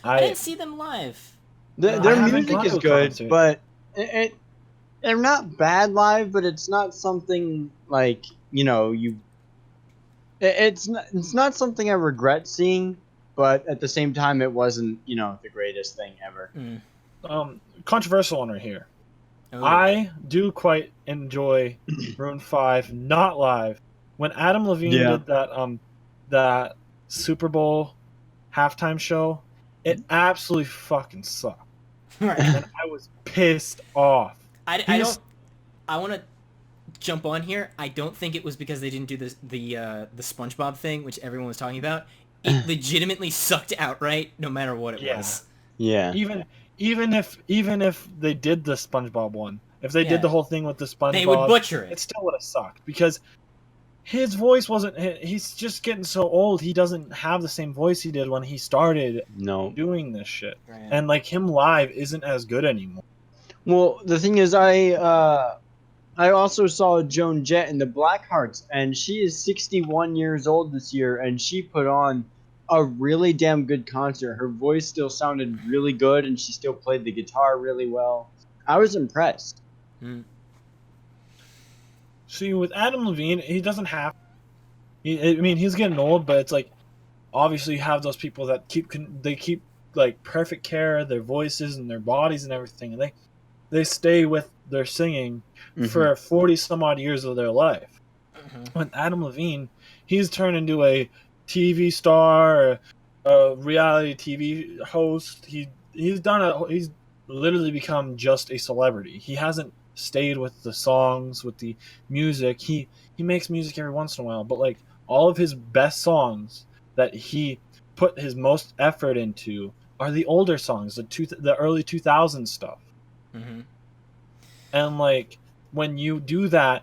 I didn't see them live. Their music is good, but they're not bad live. But it's not something like It's not something I regret seeing, but at the same time, it wasn't the greatest thing ever. Controversial one right here. Oh. I do quite enjoy Maroon 5 not live. When Adam Levine did that Super Bowl halftime show, it absolutely fucking sucked. Right. And I was pissed off. I want to jump on here. I don't think it was because they didn't do the SpongeBob thing, which everyone was talking about. It legitimately sucked outright, no matter what it was. Yeah. Even if they did the SpongeBob one, if they did the whole thing with the SpongeBob, they would butcher it. It still would have sucked because his voice wasn't. He's just getting so old. He doesn't have the same voice he did when he started doing this shit. Right. And like him live isn't as good anymore. Well, the thing is, I also saw Joan Jett in the Blackhearts, and she is 61 years old this year, and she put on a really damn good concert. Her voice still sounded really good, and she still played the guitar really well. I was impressed. See, with Adam Levine, he doesn't have... he's getting old, but it's like, obviously you have those people that keep like perfect care of their voices and their bodies and everything, and they stay with their singing for 40 some odd years of their life. With Adam Levine, he's turned into a TV star, a reality TV host. He's literally become just a celebrity. He hasn't stayed with the songs, with the music. He makes music every once in a while, but like all of his best songs that he put his most effort into are the older songs, the early 2000s stuff. And like when you do that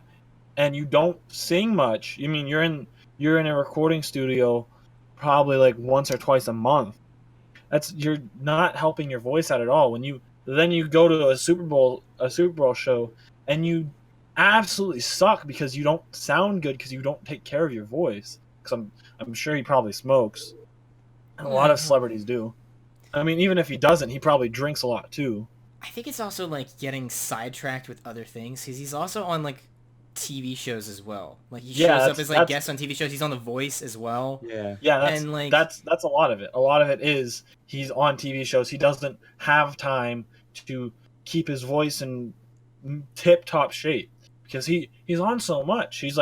and you don't sing much, I mean you're in a recording studio probably like once or twice a month. You're not helping your voice out at all. When you go to a Super Bowl show and you absolutely suck because you don't sound good because you don't take care of your voice. Because I'm sure he probably smokes. And a lot of celebrities do. I mean, even if he doesn't, he probably drinks a lot too. I think it's also like getting sidetracked with other things because he's also on like TV shows as well. Like he shows up as like guest on TV shows. He's on The Voice as well. Yeah, that's a lot of it. A lot of it is he's on TV shows. He doesn't have time to keep his voice in tip-top shape because he's on so much. He's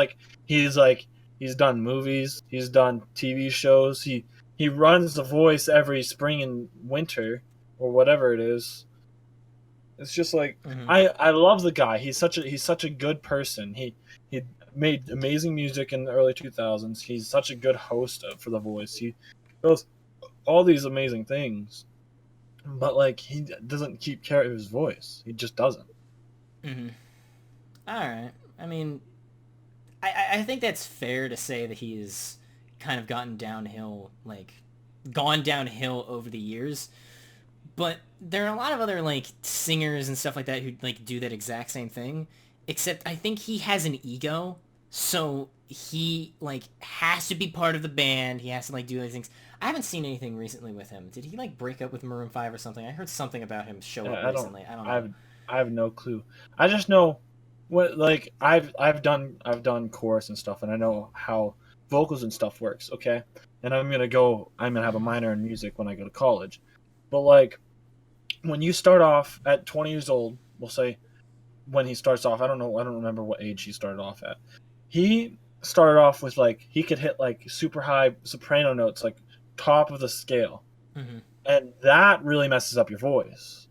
done movies, he's done TV shows. He runs The Voice every spring and winter or whatever it is. It's just like I love the guy. He's such a good person. He made amazing music in the early 2000s. He's such a good host for The Voice. He does all these amazing things, but like he doesn't keep care of his voice. He just doesn't. All right. I mean, I think that's fair to say that he's kind of gone downhill over the years. But there are a lot of other, like, singers and stuff like that who, like, do that exact same thing. Except I think he has an ego, so he, like, has to be part of the band. He has to, like, do these things. I haven't seen anything recently with him. Did he, like, break up with Maroon 5 or something? I heard something about him show up recently. I don't know. I have no clue. I just know what, like, I've done chorus and stuff, and I know how vocals and stuff works, okay? And I'm gonna have a minor in music when I go to college. But, like, when you start off at 20 years old, we'll say when he starts off, I don't remember what age he started off at. He started off with, like, he could hit, like, super high soprano notes, like, top of the scale. And that really messes up your voice.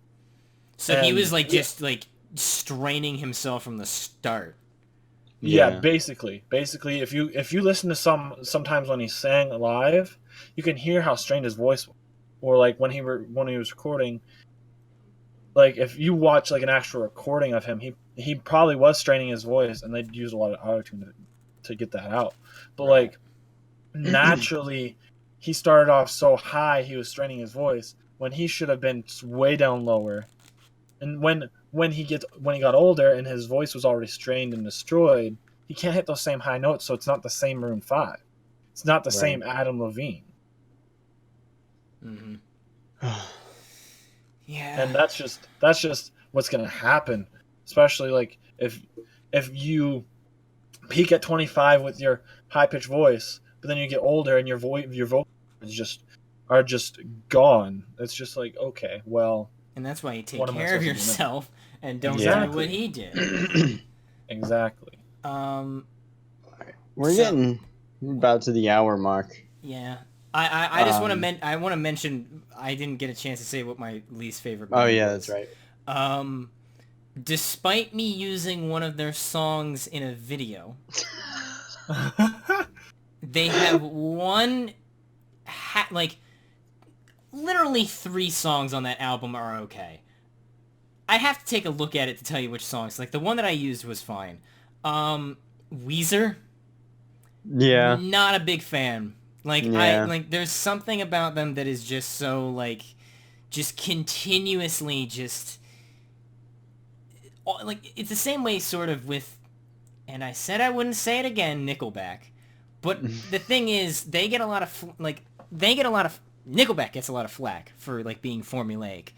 So he was, like, just, like, straining himself from the start. Yeah, basically. Basically, if you listen to sometimes when he sang live, you can hear how strained his voice was. Or like when he was recording, like if you watch like an actual recording of him, he probably was straining his voice, and they'd use a lot of autotune to get that out. But like naturally, he started off so high, he was straining his voice when he should have been way down lower. And when he got older and his voice was already strained and destroyed, he can't hit those same high notes. So it's not the same Maroon 5. It's not the same Adam Levine. Yeah. And that's just what's gonna happen. Especially like if you peak at 25 with your high pitched voice, but then you get older and your vocals are just gone. It's just like, okay, well. And that's why you take care of yourself and don't do what he did. Exactly. We're getting about to the hour mark. Yeah. I just want to mention I didn't get a chance to say what my least favorite band was. That's right. Despite me using one of their songs in a video, they have literally 3 songs on that album are okay. I have to take a look at it to tell you which songs. Like the one that I used was fine. Weezer. Yeah. Not a big fan. Like there's something about them that is just so like just continuously just like it's the same way sort of with, and I said I wouldn't say it again, Nickelback. But the thing is Nickelback gets a lot of flack for like being formulaic.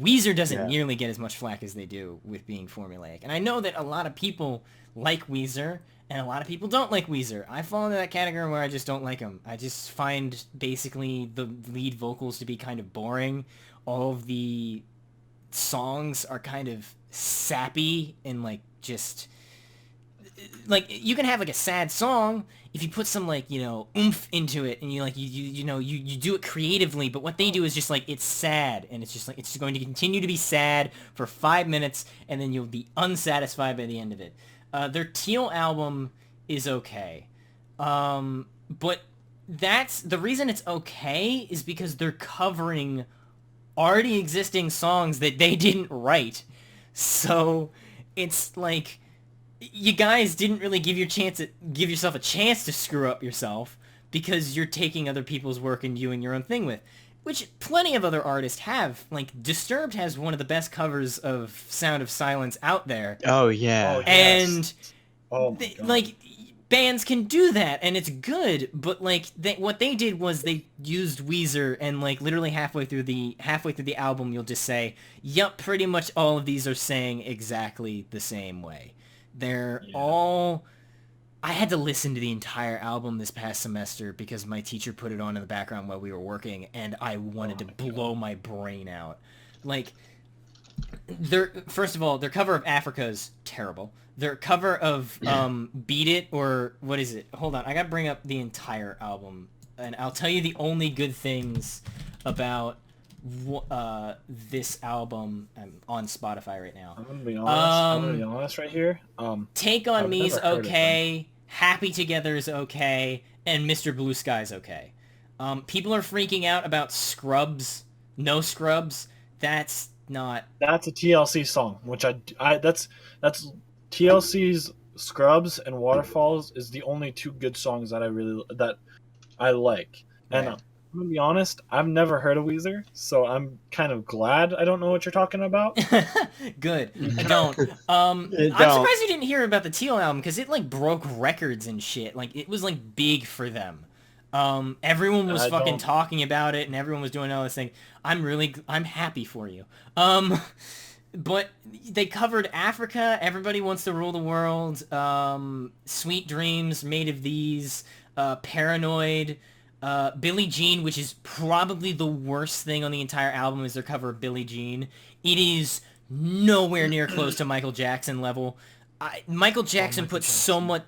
Weezer doesn't nearly get as much flack as they do with being formulaic. And I know that a lot of people like Weezer, and a lot of people don't like Weezer. I fall into that category where I just don't like them. I just find basically the lead vocals to be kind of boring. All of the songs are kind of sappy and like just like you can have like a sad song if you put some like, you know, oomph into it and you do it creatively, but what they do is just like it's sad and it's just like it's going to continue to be sad for 5 minutes and then you'll be unsatisfied by the end of it. Their Teal album is okay. But that's the reason it's okay is because they're covering already existing songs that they didn't write. So it's like you guys didn't really give yourself a chance to screw up yourself because you're taking other people's work and doing your own thing with, which plenty of other artists have. Like Disturbed has one of the best covers of Sound of Silence out there. Oh yeah. Oh, yes. And Oh my God. like bands can do that and it's good, but like what they did was they used Weezer, and like literally halfway through the album you'll just say, "Yup, pretty much all of these are saying exactly the same way." They're all... I had to listen to the entire album this past semester because my teacher put it on in the background while we were working, and I wanted to blow my brain out. Like, first of all, their cover of Africa is terrible. Their cover of Beat It, or what is it? Hold on, I gotta bring up the entire album, and I'll tell you the only good things about this album. I'm on Spotify right now. I'm gonna be honest right here. Take On I've Me's never heard of okay, Happy Together is okay, and Mr. Blue Sky's okay. People are freaking out about Scrubs. No Scrubs. That's not... That's a TLC song, which that's TLC's Scrubs and Waterfalls is the only two good songs that I like. And Right. I'm gonna be honest, I've never heard of Weezer, so I'm kind of glad I don't know what you're talking about. Good. I don't. I'm surprised you didn't hear about the Teal album, because it like broke records and shit. Like it was like big for them. Everyone was fucking talking about it, and everyone was doing all this thing. I'm happy for you. But they covered Africa, Everybody Wants to Rule the World, Sweet Dreams, Made of These, Paranoid, Billie Jean, which is probably the worst thing on the entire album, is their cover of Billie Jean. It is nowhere near close to Michael Jackson level. Michael Jackson put so much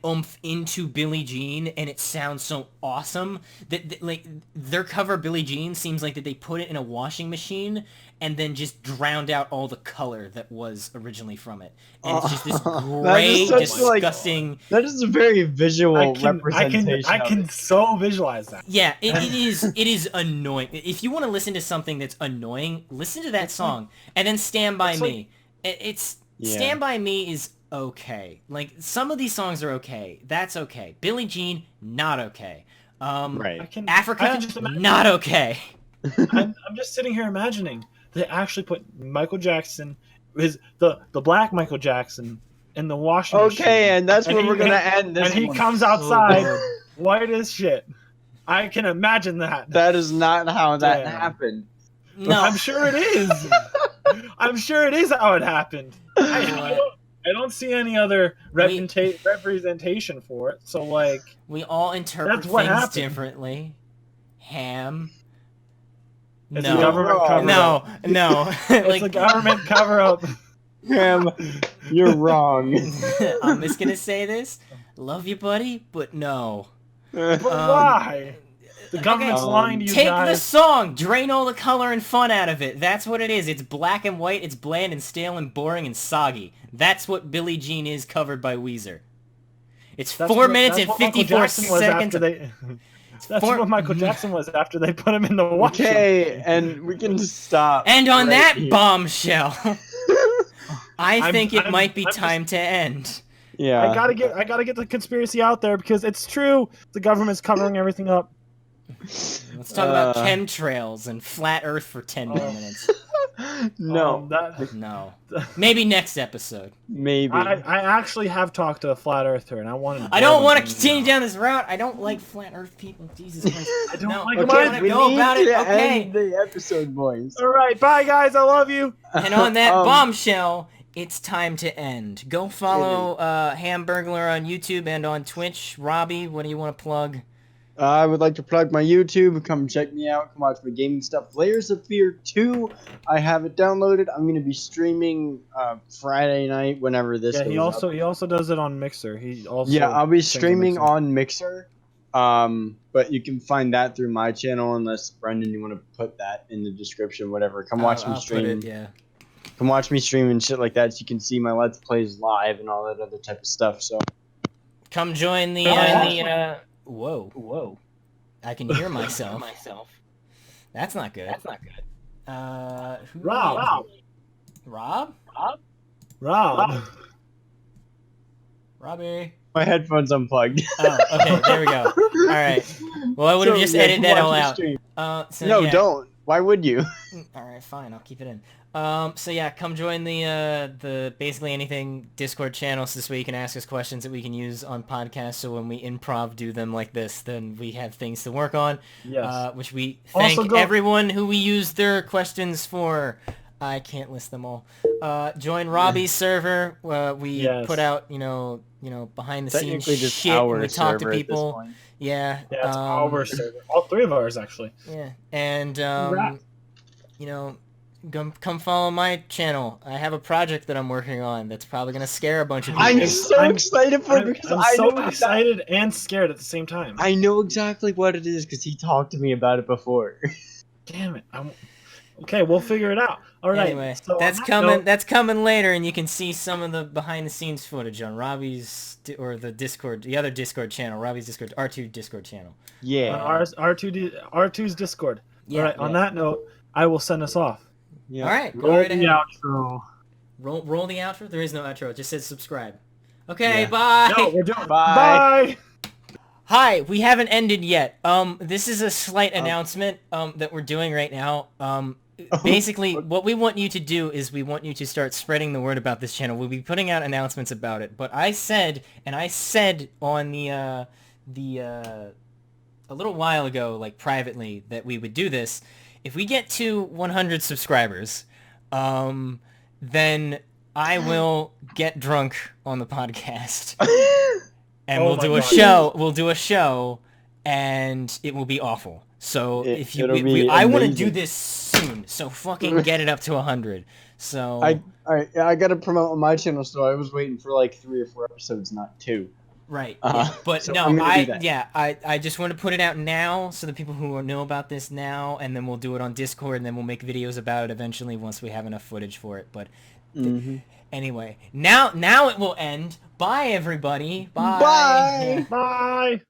oomph into Billie Jean, and it sounds so awesome that like their cover of Billie Jean seems like that they put it in a washing machine and then just drowned out all the color that was originally from it, and it's just this gray, disgusting... That is a very visual representation. I can so visualize that. Yeah, it is annoying. If you want to listen to something that's annoying, listen to that song, and then Stand By Me. Stand By Me is okay. Like, some of these songs are okay. That's okay. Billie Jean, not okay. Right. Africa, not okay. I'm just sitting here imagining they actually put Michael Jackson, the black Michael Jackson, in the washing machine. Okay, and that's where we're gonna end this. And he comes outside white as shit. I can imagine that. That is not how that happened. No, I'm sure it is. I'm sure it is how it happened. I don't see any other representation for it. So, like, we all interpret things differently. Ham. It's a government cover-up. No. It's a government cover-up. Ham, you're wrong. I'm just gonna say this. Love you, buddy, but no. But why? The government's lying to you Take guys. the song, drain all the color and fun out of it. That's what it is. It's black and white, it's bland and stale and boring and soggy. That's what Billie Jean is, covered by Weezer. It's 4 minutes and 54 seconds. That's what Michael Jackson was after they put him in the washing. Okay, and we can stop. And on that bombshell, I think it might be time to end. Yeah. I gotta get the conspiracy out there because it's true. The government's covering everything up. Let's talk about chemtrails and flat Earth for 10 more minutes. No. No. Maybe next episode. Maybe. I actually have talked to a flat earther, and I don't want to continue down this route. I don't like flat Earth people. Jesus Christ. I don't like them. them. We Go need about it. to Okay. end the episode, boys. All right, bye guys. I love you. And on that bombshell, it's time to end. Go follow Hamburglar on YouTube and on Twitch. Robbie, what do you want to plug? I would like to plug my YouTube. Come check me out. Come watch my gaming stuff. Layers of Fear 2. I have it downloaded. I'm going to be streaming Friday night whenever this goes up. He also does it on Mixer. I'll be streaming on Mixer. But you can find that through my channel unless, Brendan, you want to put that in the description, whatever. Come watch me stream. Come watch me stream and shit like that so you can see my Let's Plays live and all that other type of stuff. So come join the Whoa. I can hear myself. That's not good. Rob? Rob. Robbie. My headphones unplugged. Oh, okay, there we go. All right. Well, I would have just edited that all out. So, No, yeah. don't. Why would you? All right, fine. I'll keep it in. So yeah, come join the Basically Anything Discord channel so this way you can ask us questions that we can use on podcasts. So when we improv do them like this, then we have things to work on. Yes. Which we Also thank everyone who we use their questions for. I can't list them all. Join Robbie's server. We put out behind the scenes Technically just shit. And our we talk to server at this people. point. Yeah. Yeah, it's our server. All three of ours actually. Yeah, and Congrats. come follow my channel. I have a project that I'm working on that's probably gonna scare a bunch of people. I'm so excited for it because I'm so excited and scared at the same time. I know exactly what it is because he talked to me about it before. Damn it! Okay, we'll figure it out. All right. Anyway, so that's on that coming. note- That's coming later, and you can see some of the behind-the-scenes footage on Robbie's or the Discord, the other Discord channel, Robbie's Discord, R2 Discord channel. Yeah. On R2's Discord. Yeah. All right. On that note, I will send us off. Yeah. All right, go Roll right the ahead. outro. Roll the outro. There is no outro. It just says subscribe. Okay, Yeah. bye. No, we're doing. Bye. Bye. Hi, we haven't ended yet. This is a slight announcement that we're doing right now. Basically, what we want you to do is we want you to start spreading the word about this channel. We'll be putting out announcements about it. But I said on the a little while ago, like privately, that we would do this. If we get to 100 subscribers, then I will get drunk on the podcast. And Oh we'll my do a God. show. We'll do a show, and it will be awful. So if you, it'll be I want to amazing. do this soon. So fucking get it up to 100. So I gotta promote on my channel, so I was waiting for like 3 or 4 episodes, not 2. right, Uh-huh. yeah. But So no, I'm gonna do that. I just want to put it out now, so the people who know about this now, and then we'll do it on Discord, and then we'll make videos about it eventually once we have enough footage for it. But anyway, now it will end. Bye, everybody. Bye. Bye. Bye.